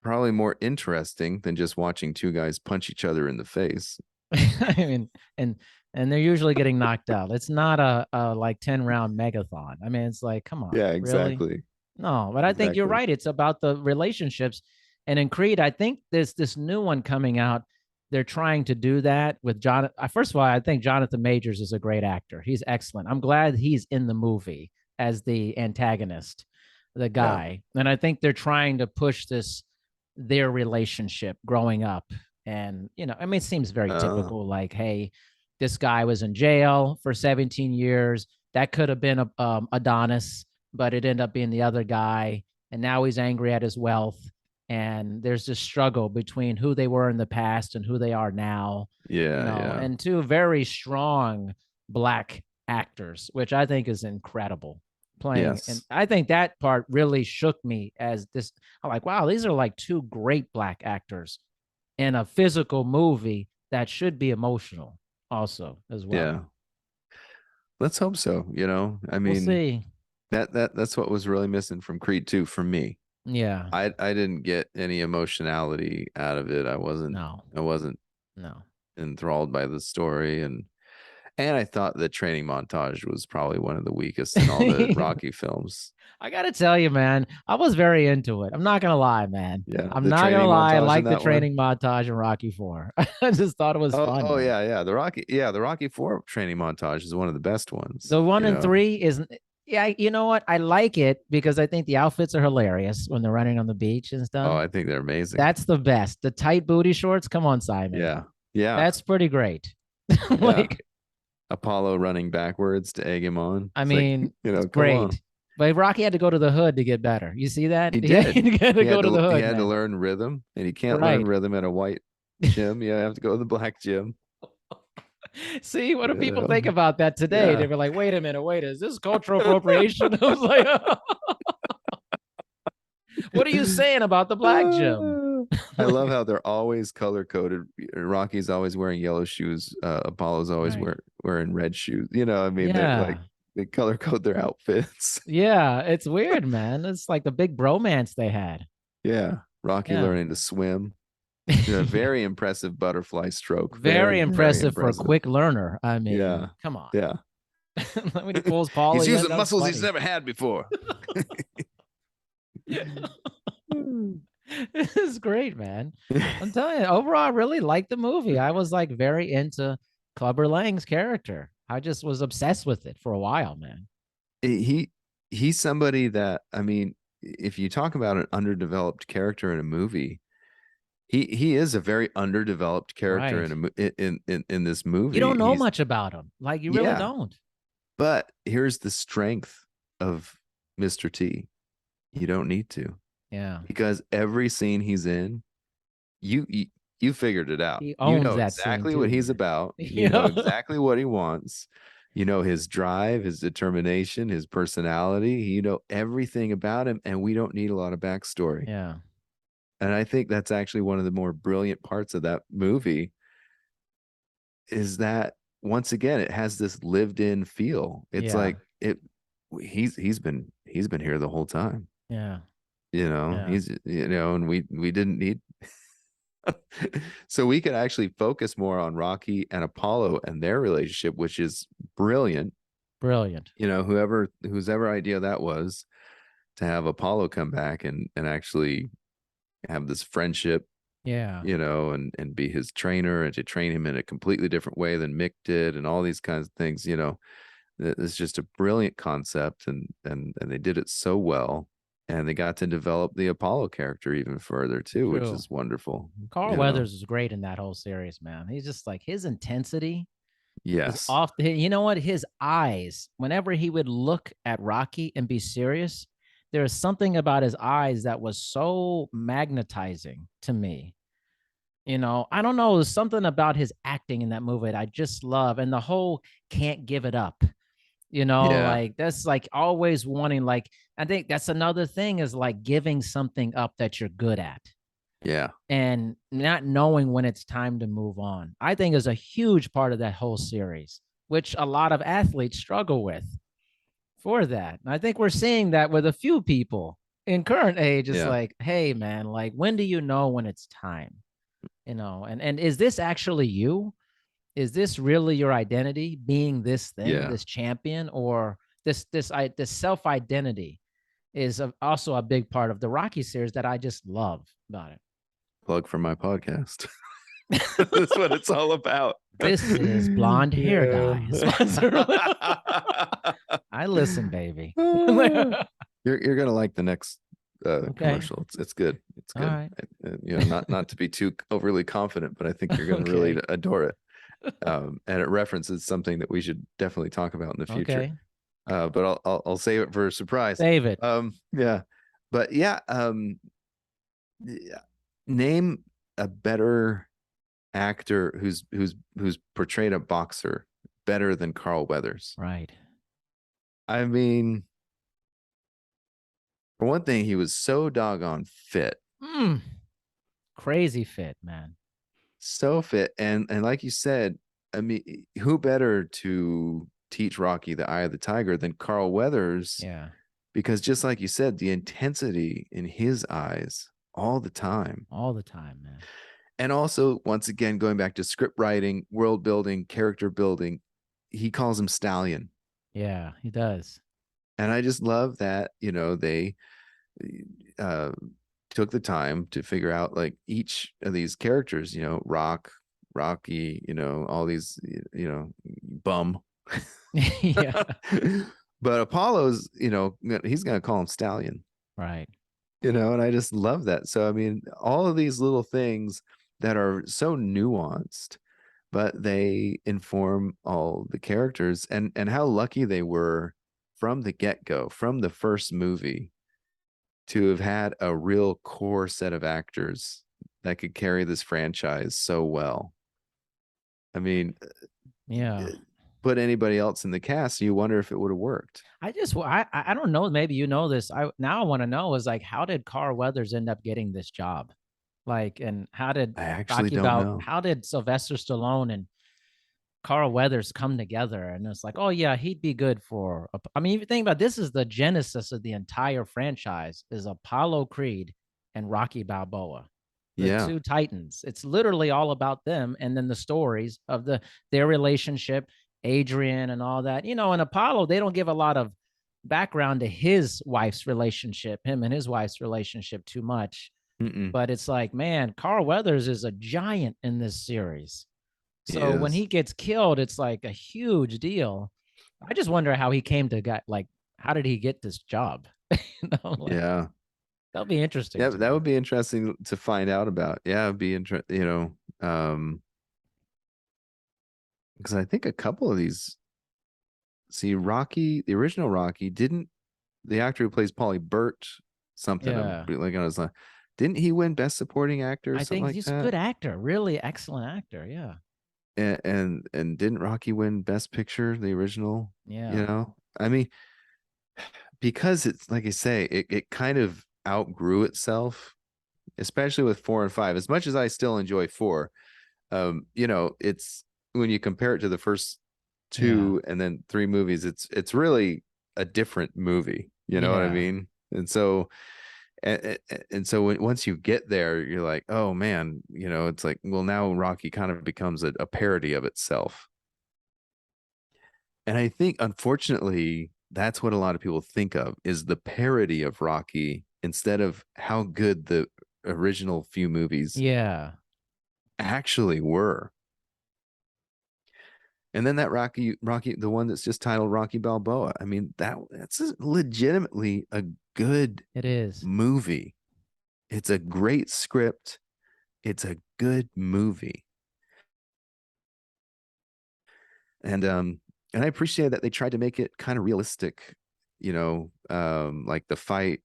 probably more interesting than just watching two guys punch each other in the face. I mean, and they're usually getting knocked out. It's not a like 10-round megathon. I mean, it's like, come on. Yeah, exactly. Really? No, but I think you're right. It's about the relationships. And in Creed, I think there's this new one coming out. They're trying to do that with Jonathan. First of all, I think Jonathan Majors is a great actor. He's excellent. I'm glad he's in the movie as the antagonist, the guy. Yeah. And I think they're trying to push their relationship growing up. And, I mean, it seems very typical. Like, hey, this guy was in jail for 17 years. That could have been Adonis, but it ended up being the other guy. And now he's angry at his wealth. And there's this struggle between who they were in the past and who they are now. Yeah. And two very strong Black actors, which I think is incredible playing. Yes. And I think that part really shook me as this. I'm like, wow, these are like two great Black actors in a physical movie that should be emotional also as well. Yeah. Let's hope so. I mean, we'll see. That's what was really missing from Creed 2 for me. Yeah. I didn't get any emotionality out of it. I wasn't enthralled by the story. And I thought the training montage was probably one of the weakest in all the Rocky films. I gotta tell you, man, I was very into it. I'm not gonna lie, man. Yeah, I'm the not gonna training lie. I montage in like the that one. training montage in Rocky Four. I just thought it was fun, Oh man. yeah, the Rocky Four training montage is one of the best ones. The one You and know, three isn't. Yeah, you know what? I like it because I think the outfits are hilarious when they're running on the beach and oh, stuff. I think they're amazing. That's the best. The tight booty shorts. Come on, Simon. Yeah, yeah, That's pretty great. yeah. Like, Apollo running backwards to egg him on. I It's like, mean, it's come on. great. But Rocky had to go to the hood to get better. You see that? He He had did. to go to the He hood, had to man. learn rhythm, and he can't learn Right. rhythm at a white gym. You have to go to the black gym. See, what do You people think know? about that today? They Yeah. were like, wait a minute, wait, is this cultural appropriation? I was like, what are you saying about the black gym? I love how they're always color coded. Rocky's always wearing yellow shoes. Apollo's always Right. wearing red shoes. You know, I mean, they're like Yeah. they color code their outfits. Yeah. It's weird, man. It's like the big bromance they had. Yeah. Rocky Yeah. learning to swim. A very impressive butterfly stroke. Very Very, very impressive for a impressive. quick learner. I mean, Yeah. come on. Yeah. When he pulls He's Paulie in, using that was muscles funny. he's never had before. It's great, man. I'm telling you, overall, I really liked the movie. I was like very into Clubber Lang's character. I just was obsessed with it for a while, man. he he's somebody that, I mean, if you talk about an underdeveloped character in a movie, he is a very underdeveloped character Right. in this You movie. don't know much about him. Like you really Yeah, don't. but here's the strength of Mr. T. You don't need to, Yeah. because every scene he's in, you you figured it out. He You owns know that scene exactly what too, he's man. about. You know Yeah. exactly what he wants. You know his drive, his determination, his personality. You know everything about him, and we don't need a lot of backstory. Yeah. And I think that's actually one of the more brilliant parts of that movie, is that once again it has this lived in feel. It's Yeah. like it he's been here the whole time. Yeah. You know, Yeah. he's, you know, and we didn't need so we could actually focus more on Rocky and Apollo and their relationship, which is brilliant. Brilliant. You know, whose ever idea that was, to have Apollo come back and actually have this friendship, Yeah. you know, and be his trainer, and to train him in a completely different way than Mick did, and all these kinds of things, you know. It's just a brilliant concept, and they did it so well, and they got to develop the Apollo character even further too, which True. is wonderful. Carl You know, Weathers is great in that whole series, man. He's just like his intensity is yes, off the, you know what? His eyes, whenever he would look at Rocky and be serious, there is something about his eyes that was so magnetizing to me. You know, I don't know, there's something about his acting in that movie that I just love. And the whole can't give it up, you know, yeah, like that's like always wanting, like, I think that's another thing is like giving something up that you're good at yeah, and not knowing when it's time to move on. I think is a huge part of that whole series, which a lot of athletes struggle with for that. And I think we're seeing that with a few people in current age. It's yeah, like, hey, man, like when do you know when it's time? You know, and is this actually you? Is this really your identity, being this thing, yeah. this champion, or this self identity is also a big part of the Rocky series that I just love about it. Plug for my podcast. That's what it's all about. This is Blonde Hair Yeah. Guy. I listen, baby. You're gonna like the next Okay. commercial. It's good. It's All good. right. You know, not to be too overly confident, but I think you're gonna really Okay. adore it. And it references something that we should definitely talk about in the future. Okay. But I'll save it for a surprise. Save it. Yeah, but yeah, yeah. Name a better actor who's portrayed a boxer better than Carl Weathers. Right. I mean, for one thing, he was so doggone fit. Crazy fit, man. So fit. And like you said, I mean, who better to teach Rocky the eye of the tiger than Carl Weathers? Yeah. Because just like you said, the intensity in his eyes all the time. All the time, man. And also, once again, going back to script writing, world building, character building, he calls him Stallion. Yeah, he does. And I just love that, they uh took the time to figure out like each of these characters, Rocky, all these, bum. Yeah, But Apollo's, he's gonna call him Stallion, right. and I just love that. So I mean, all of these little things that are so nuanced, but they inform all the characters, and how lucky they were from the get-go, from the first movie, to have had a real core set of actors that could carry this franchise so well. I mean, Yeah. put anybody else in the cast, you wonder if it would have worked. I don't know. Maybe you know this. I want to know is like, how did Carl Weathers end up getting this job? Like, and I actually don't know. How did Sylvester Stallone and Carl Weathers come together? And it's like, oh yeah, he'd be good for. I mean, if you think about this, is the genesis of the entire franchise is Apollo Creed and Rocky Balboa, the Yeah. two titans. It's literally all about them, and then the stories of their relationship, Adrian and all that. And Apollo, they don't give a lot of background to his wife's relationship, him and his wife's relationship too much. Mm-mm. But it's like, man, Carl Weathers is a giant in this series. He So when is. he gets killed, it's like a huge deal. I just wonder how he came to get like, how did he get this job? Like Yeah. that'll be interesting Yeah, to that me. would be interesting to find out about. Yeah, it'd be interesting, because I think a couple of these, see, Rocky, the original Rocky, didn't the actor who plays Paulie Burt something? I'm Yeah. like, I was like, didn't he win Best Supporting Actor or I something think like he's a that? good actor, really excellent actor. Yeah. And didn't Rocky win Best Picture, the original? Yeah. I mean, because it's like I say, it kind of outgrew itself, especially with 4 and 5. As much as I still enjoy 4, it's when you compare it to the first Yeah. 2 and then 3 movies, it's really a different movie. You know what I Yeah. mean? And so and so once you get there, you're like, oh man, it's like, well, now Rocky kind of becomes a parody of itself. And I think, unfortunately, that's what a lot of people think of is the parody of Rocky instead of how good the original few movies Yeah. actually were. And then that Rocky, the one that's just titled Rocky Balboa. I mean, that's legitimately a good It is. movie. It's a great script. It's a good movie. And I appreciate that they tried to make it kind of realistic, like the fight,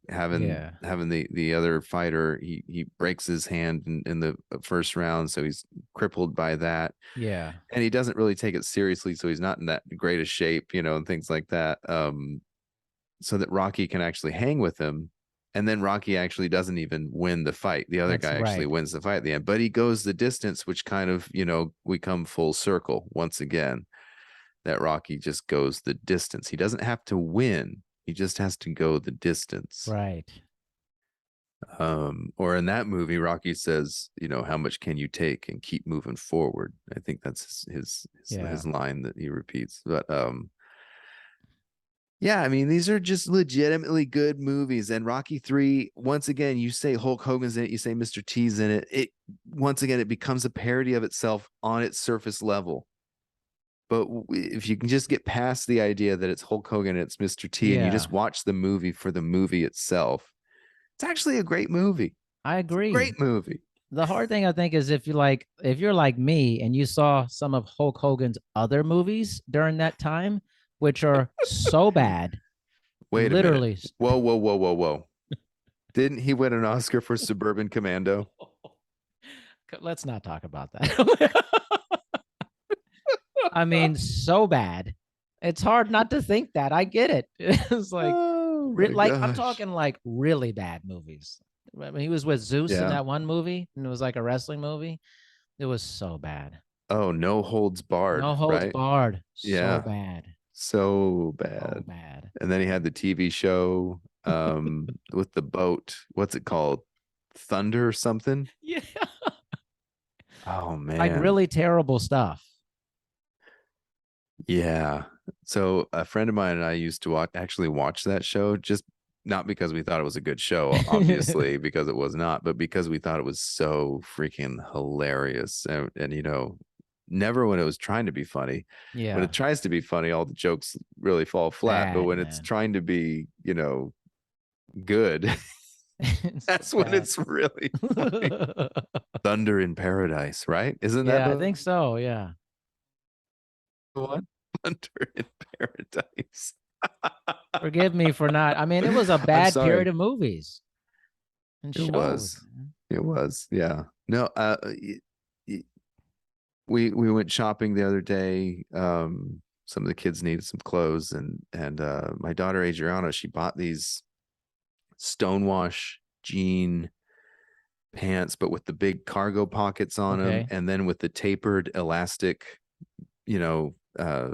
having Yeah. the other fighter, he breaks his hand in the first round, so he's crippled by that, Yeah. and he doesn't really take it seriously, so he's not in that greatest shape, and things like that. So that Rocky can actually hang with him. And then Rocky actually doesn't even win the fight. The other That's guy actually right. wins the fight at the end, but he goes the distance, which kind of, we come full circle once again, that Rocky just goes the distance. He doesn't have to win. He just has to go the distance. Right. Or in that movie, Rocky says, how much can you take and keep moving forward? I think that's Yeah. his line that he repeats. But yeah, I mean, these are just legitimately good movies. And Rocky 3, once again, you say Hulk Hogan's in it, you say Mr. T's in it. Once again, it becomes a parody of itself on its surface level. But if you can just get past the idea that it's Hulk Hogan and it's Mr. T, and you Yeah. just watch the movie for the movie itself, it's actually a great movie. I It's a agree. great movie. The hard thing I think is if you're like me and you saw some of Hulk Hogan's other movies during that time, which are so bad, Wait a minute. literally. Whoa, whoa, whoa, whoa, whoa. Didn't he win an Oscar for Suburban Commando? Let's not talk about that. I mean, so bad. It's hard not to think that. I get it. It's like, Oh my I'm gosh. talking like really bad movies. I mean, he was with Zeus in Yeah. that one movie, and it was like a wrestling movie. It was so bad. Oh, No Holds No Barred, holds right? barred. So Yeah. bad. So So bad. bad. And then he had the TV show with the boat. What's it called? Thunder or something? Yeah. Oh Like man. really terrible stuff. Yeah. So a friend of mine and I used to actually watch that show, just not because we thought it was a good show, obviously, because it was not, but because we thought it was so freaking hilarious. And never when it was trying to be funny. When Yeah. it tries to be funny, all the jokes really fall flat. But Bad, when it's man. trying to be, good, It's so that's when bad. it's really funny. Thunder in Paradise, right? Isn't that Yeah, I the think so. Yeah. one? Thunder in Paradise. Forgive me for not. I mean, it was a I'm bad period sorry. of movies and It shows, was. man. It was. Yeah. No, y- we went shopping the other day. Some of the kids needed some clothes, and my daughter Adriana, she bought these stonewash jean pants, but with the big cargo pockets on them, Okay. and then with the tapered elastic, you know, uh,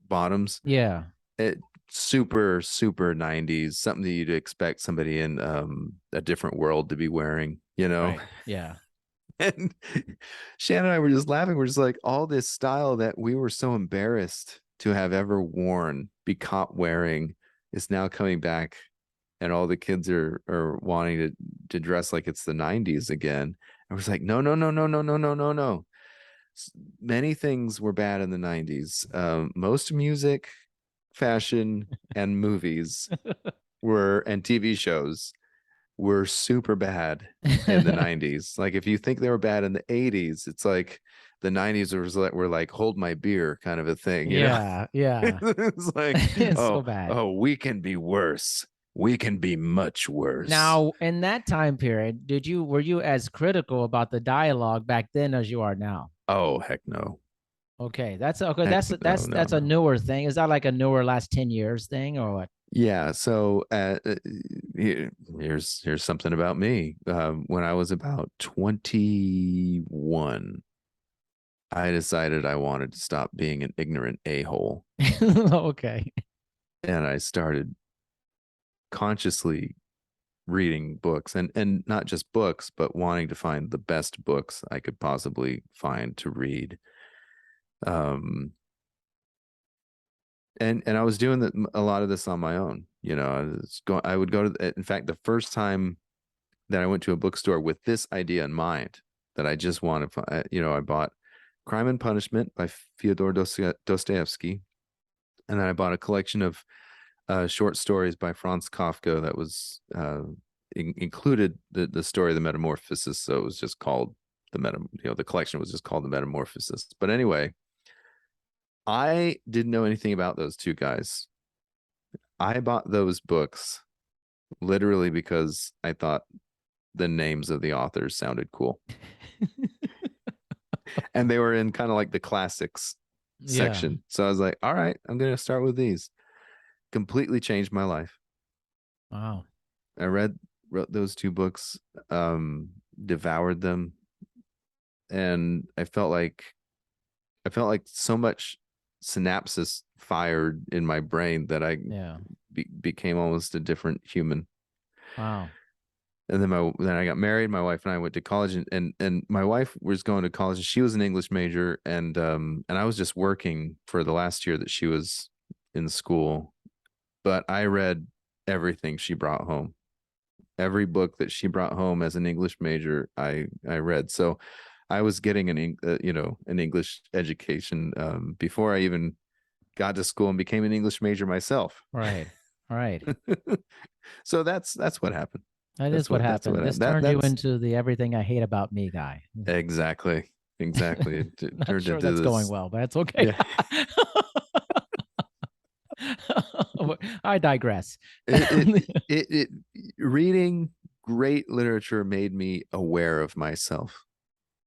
bottoms. Yeah. It super super 90s, something that you'd expect somebody in a different world to be wearing. Right. Yeah. And Shannon and I were just laughing. We're just like, all this style that we were so embarrassed to have ever worn, be caught wearing, is now coming back, and all the kids are wanting to dress like it's the 90s again. And we're like, no, no, no, no, no, no, no, no, no. Many things were bad in the 90s. Most music, fashion, and movies and TV shows were super bad in the 90s. Like, if you think they were bad in the 80s, it's like the 90s were like hold my beer kind of a thing. Yeah. Yeah. It's like, It's so oh, bad. oh, we can be worse. We can be much worse. Now, in that time period, were you as critical about the dialogue back then as you are now? Oh, heck no. Okay, that's okay. Heck no, no, That's a no. newer thing. Is that like a newer last 10 years thing or what? Yeah, so here's something about me. When I was about 21, I decided I wanted to stop being an ignorant a-hole, Okay. and I started consciously reading books, and not just books, but wanting to find the best books I could possibly find to read. Um, and I was doing a lot of this on my own. I would go to, in fact, the first time that I went to a bookstore with this idea in mind, that I just wanted, I bought Crime and Punishment by Fyodor Dostoevsky, and then I bought a collection of short stories by Franz Kafka that was included the story of the Metamorphosis, so it was just called the collection was just called the Metamorphosis. But anyway, I didn't know anything about those two guys. I bought those books literally because I thought the names of the authors sounded cool. And they were in kind of like the classics Yeah. section. So I was like, all right, I'm going to start with these. Completely changed my life. Wow. I wrote those two books, devoured them, and I felt like so much synapses fired in my brain that I Yeah. became almost a different human. Wow. And then I got married. My wife and I went to college, and my wife was going to college, and she was an English major, and I was just working for the last year that she was in school. But I read everything she brought home. Every book that she brought home as an English major, I read. So I was getting an English education before I even got to school and became an English major myself. Right. Right. So that's what happened. That is That's what what that's what happened. This happened. turned you That's into the everything I hate about me guy. exactly it Not turned sure into that's going this. well, but that's okay. Yeah. I digress. It reading great literature made me aware of myself,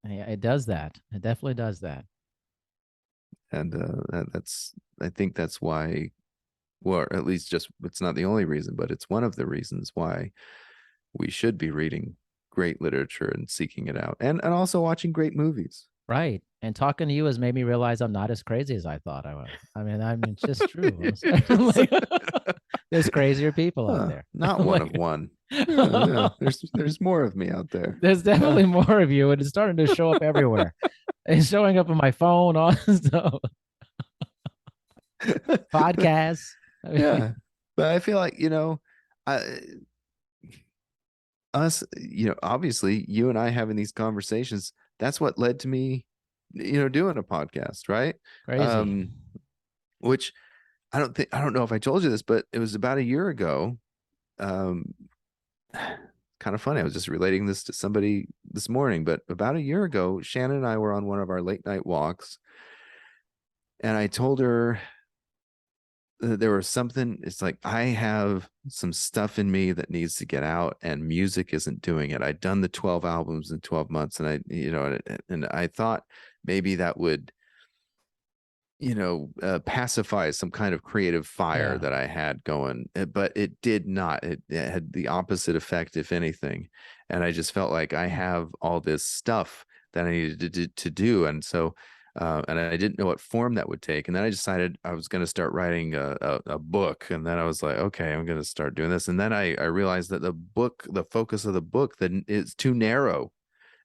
Yeah, it does that. It definitely does that. and I think that's why, well, at least just it's not the only reason, but it's one of the reasons why we should be reading great literature and seeking it out, and also watching great movies. Right. And talking to you has made me realize I'm not as crazy as I thought I was. I mean, it's just true. Like, there's crazier people out there. Not one of Like, one. Yeah, there's more of me out there. there's definitely more of you, and it's starting to show up everywhere. It's showing up on my phone, all this stuff. Podcasts. Yeah. But I feel like, I, us, obviously you and I having these conversations, that's what led to me, doing a podcast, right? Crazy. Um, which I don't know if I told you this, but it was about a year ago. Um, kind of funny. I was just relating this to somebody this morning, but about a year ago, Shannon and I were on one of our late night walks, and I told her there was something. It's like I have some stuff in me that needs to get out, and music isn't doing it. I'd done the 12 albums in 12 months, and and I thought maybe that would pacify some kind of creative fire Yeah. that I had going, but it did not. It had the opposite effect, if anything. And I just felt like I have all this stuff that I needed to do. And so, and I didn't know what form that would take. And then I decided I was going to start writing a book. And then I was like, okay, I'm going to start doing this. And then I realized that the focus of the book, that is too narrow.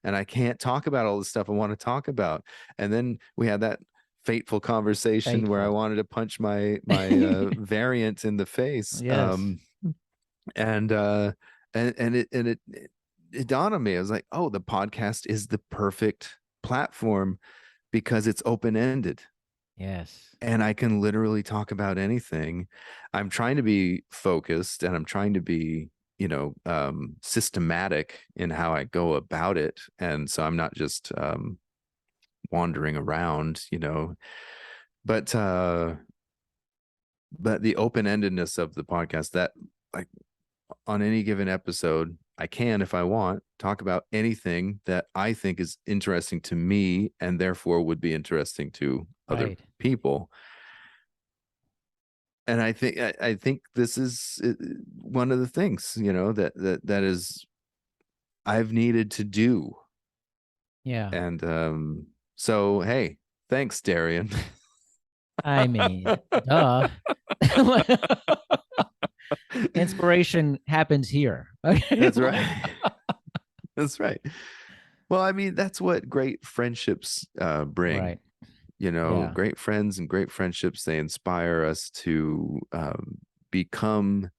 And I can't talk about all the stuff I want to talk about. And then we had that fateful conversation where I Fateful. wanted to punch my variant in the face. Yes. And it dawned on me. I was like, oh, the podcast is the perfect platform because it's open-ended Yes. and I can literally talk about anything. I'm trying to be focused and I'm trying to be, systematic in how I go about it. And so I'm not just wandering around, but the open-endedness of the podcast, that like on any given episode, I can, if I want, talk about anything that I think is interesting to me and therefore would be interesting to other Right. people. And I think this is one of the things, that is I've needed to do. Yeah. And so hey, thanks, Darian. I mean, duh. Inspiration happens here. Okay. That's right. That's right. Well, I mean, that's what great friendships bring. Right. Yeah. Great friends and great friendships, they inspire us to become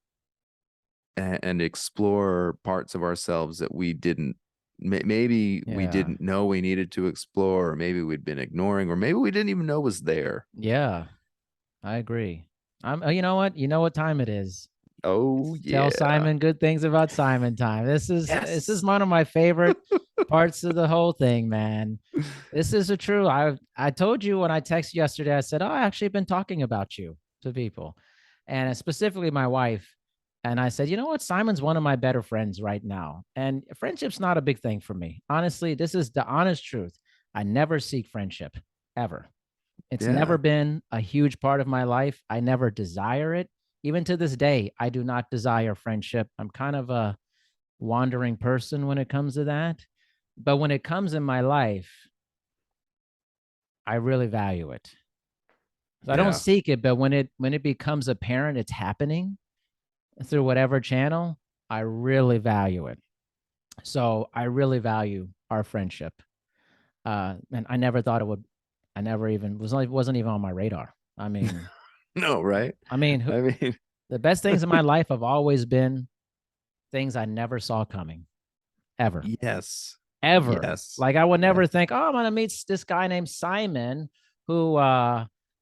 and explore parts of ourselves that we didn't maybe we Yeah. didn't know we needed to explore, or maybe we'd been ignoring, or maybe we didn't even know was there. Yeah. I agree. You know what? You know what time it is. Oh Tell yeah. Simon good things about Simon time. This is Yes. one of my favorite parts of the whole thing, man. This is a true. I told you when I texted yesterday, I said, "Oh, I actually been talking about you to people." And specifically my wife. And I said, "You know what? Simon's one of my better friends right now. And friendship's not a big thing for me. Honestly, this is the honest truth. I never seek friendship ever. It's never Yeah. been a huge part of my life. I never desire it. Even to this day, I do not desire friendship. I'm kind of a wandering person when it comes to that. But when it comes in my life, I really value it. So I don't Yeah. seek it, but when it becomes apparent it's happening through whatever channel, I really value it. So I really value our friendship. And I never thought it would. I never even wasn't even on my radar. I mean, No, right? I mean, I mean, the best things in my life have always been things I never saw coming, ever, yes. ever. Yes. Like I would Yeah. never think, oh, I'm gonna meet this guy named Simon who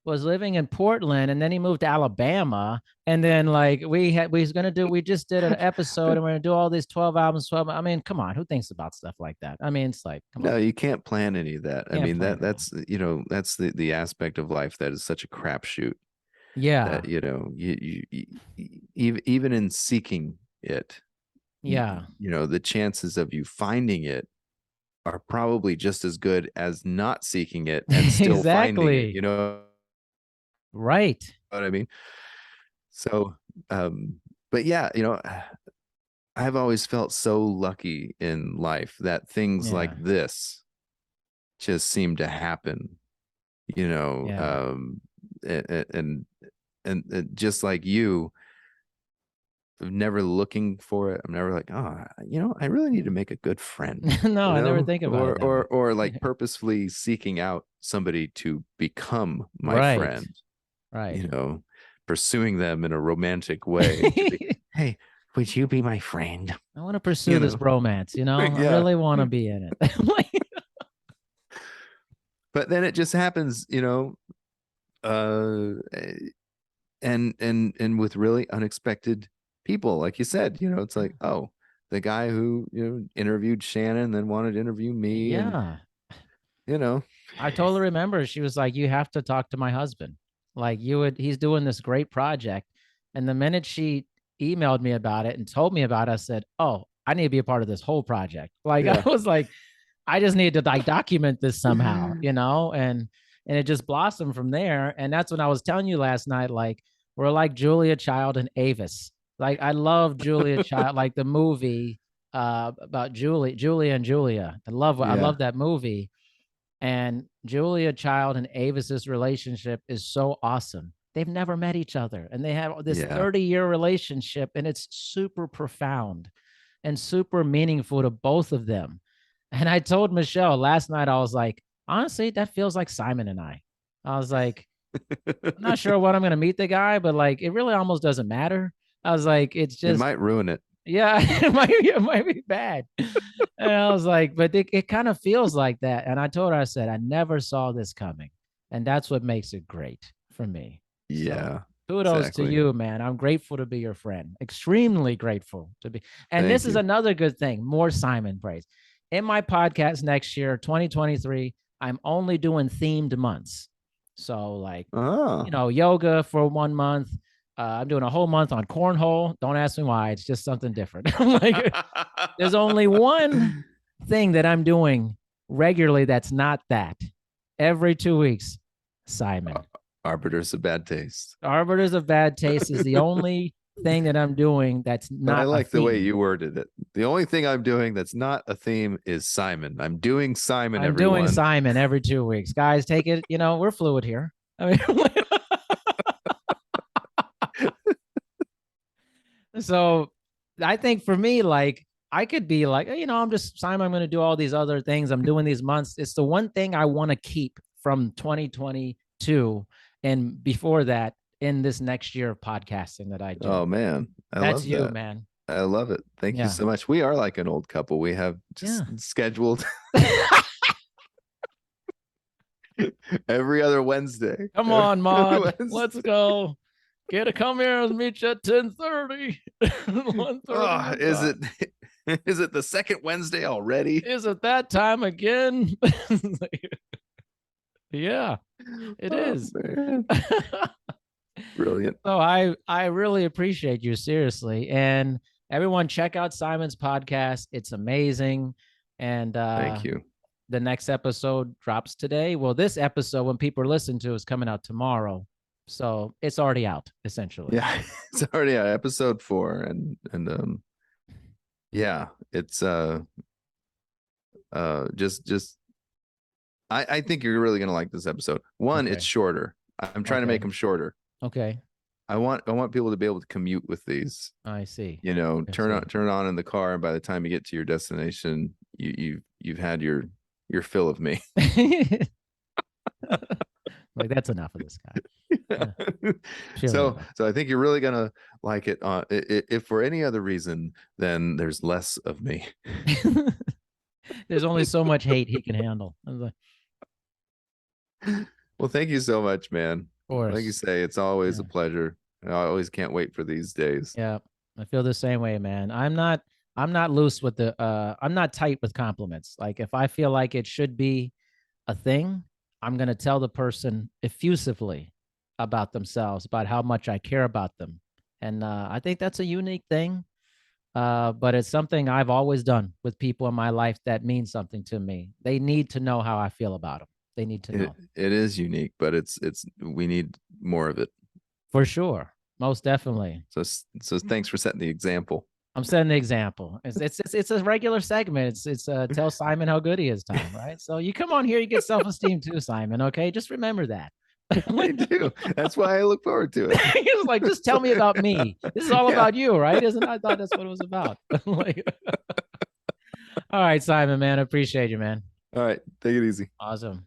was living in Portland and then he moved to Alabama. And then like we just did an episode and we're gonna do all these 12 albums, 12. I mean, come on, who thinks about stuff like that? I mean, it's like, come on, No, you can't plan any of that. I can't mean, plan it all. that's the aspect of life that is such a crapshoot, Yeah, that even in seeking it, yeah. the chances of you finding it are probably just as good as not seeking it and still finding it. Exactly. You know Right. what I mean? So, but yeah, I've always felt so lucky in life that things like Yeah. this just seem to happen, you know, Yeah. um, and just like you, never looking for it. I'm never like, oh, I really need to make a good friend, No, I never think about it that way. or like purposefully seeking out somebody to become my Right. friend. Right. pursuing them in a romantic way. Hey, would you be my friend? I want to pursue this bromance, I Yeah. really want to be in it. But then it just happens, uh, and with really unexpected people, like you said, it's like, oh, the guy who interviewed Shannon, then wanted to interview me, and Yeah. you know, I totally remember she was like, you have to talk to my husband. Like he's doing this great project. And the minute she emailed me about it and told me about it, I said, oh, I need to be a part of this whole project. Like I yeah, was like, I just need to like document this somehow, and it just blossomed from there. And that's when I was telling you last night, like we're like Julia Child and Avis. Like I love Julia Child, like the movie about Julia and Julia. I yeah, love that movie. And Julia Child and Avis's relationship is so awesome. They've never met each other and they have this yeah. 30-year relationship, and it's super profound and super meaningful to both of them. And I told Michelle last night, I was like, honestly, that feels like Simon and I. I was like, I'm not sure when I'm going to meet the guy, but like, it really almost doesn't matter. I was like, it's It just, might ruin it. yeah, it might be bad. And I was like, but it kind of feels like that. And I told her, I said, I never saw this coming. And that's what makes it great for me. So Yeah, kudos to exactly. you, man. I'm grateful to be your friend. Extremely grateful to be. And Thank this is you. another good thing. More Simon praise. In my podcast next year, 2023, I'm only doing themed months. So like, Oh. yoga for 1 month. I'm doing a whole month on cornhole. Don't ask me why. It's just something different. Like, there's only one thing that I'm doing regularly that's not that. Every 2 weeks, Simon. Arbiters of bad taste. Arbiters of Bad Taste is the only thing that I'm doing that's But I not a like the way theme. you worded it. The only thing I'm doing that's not a theme is Simon. I'm doing Simon, I'm doing everyone. Simon every 2 weeks. Guys, take it. We're fluid here. I mean, so I think for me, like, I could be like, I'm just Simon. I'm going to do all these other things. I'm doing these months. It's the one thing I want to keep from 2022 and before that in this next year of podcasting that I do. Oh man, I That's love you, that. man. I love it. Thank you Yeah. so much. We are like an old couple. We have just Yeah. scheduled every other Wednesday. Come Every on, other Maud. Let's Wednesday. go. Get to come here and meet you at 10:30. 1:30 Oh, your is time. it is it the second Wednesday already? Is it that time again? Yeah, it Oh is. man. Brilliant. So I really appreciate you, seriously. And everyone check out Simon's podcast. It's amazing. And Thank you. the next episode drops today. Well, this episode, when people listen to, is coming out tomorrow. So it's already out, essentially. Yeah, it's already episode 4, and yeah, it's just I think you're really gonna like this episode. One, Okay. it's shorter. I'm trying to make Okay. them shorter. Okay. I want people to be able to commute with these. I see. I Turn on in the car, and by the time you get to your destination, you've had your fill of me. see. Like, that's enough of this guy. Yeah, so sure. I think you're really gonna like it. If for any other reason, then there's less of me. There's only so much hate he can handle. Of Well, thank you so much, man. course. Like you say, it's always Yeah. a pleasure. I always can't wait for these days. Yeah. I feel the same way, man. I'm not loose with I'm not tight with compliments. Like if I feel like it should be a thing, I'm going to tell the person effusively about themselves, about how much I care about them. And I think that's a unique thing. But it's something I've always done with people in my life that mean something to me. They need to know how I feel about them. They need to know. It is unique, but it's we need more of it. For sure. Most definitely. So thanks for setting the example. I'm setting the example. It's a regular segment. It's tell Simon how good he is time, right? So you come on here, you get self-esteem too, Simon. Okay. Just remember that. I do. That's why I look forward to it. He was like, just tell me about me. This is all Yeah. about you, right? Isn't it? I thought that's what it was about. Like, all right, Simon, man. I appreciate you, man. All right. Take it easy. Awesome.